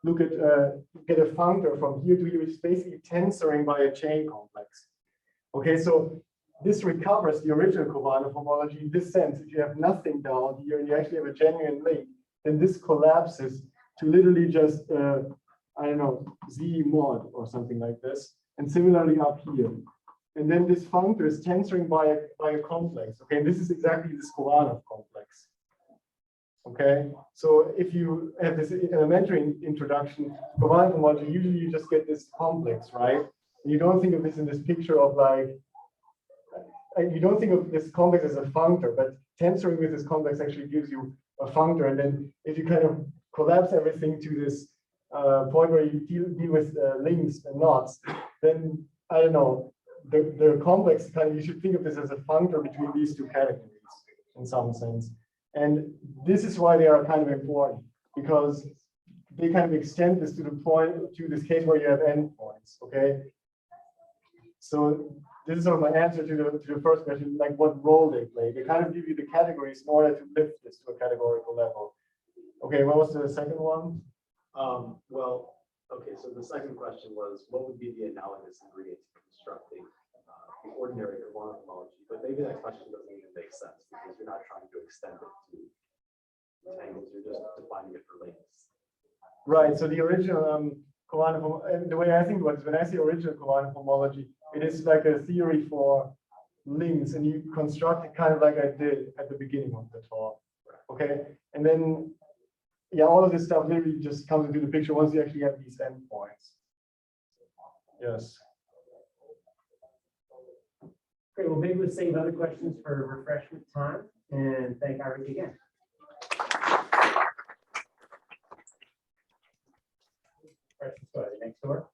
look at, get a functor from here to here, which is basically tensoring by a chain complex. Okay, so this recovers the original Khovanov homology in this sense. If you have nothing down here and you actually have a genuine link, then this collapses to literally just, I don't know, Z mod or something like this. And similarly up here. And then this functor is tensoring by a complex. Okay, and this is exactly this Khovanov complex. Okay, so if you have this elementary introduction, Khovanov homology, usually you just get this complex, right? And you don't think of this in this picture of like, you don't think of this complex as a functor, but tensoring with this complex actually gives you a functor. And then if you kind of collapse everything to this point where you deal with links and knots, then I don't know, the complex kind of, you should think of this as a functor between these two categories in some sense. And this is why they are kind of important, because they kind of extend this to the point, to this case where you have endpoints, okay? So this is sort of my answer to the first question, like what role they play. They kind of give you the categories in order to lift this to a categorical level. Okay, what was the second one? Well, okay, so the second question was, what would be the analogous ingredient to constructing the ordinary Khovanov homology? But maybe that question doesn't even make sense because you're not trying to extend it to tangles, you're just defining it for links. Right, so the original Khovanov, and the way I think about it, when I say original Khovanov homology, it is like a theory for links, and you construct it kind of like I did at the beginning of the talk. Okay, and then yeah, all of this stuff literally just comes into the picture once you actually have these endpoints. Yes. Great, well, maybe we'll save other questions for refreshment time, and thank Arik again. Questions, go ahead, next door.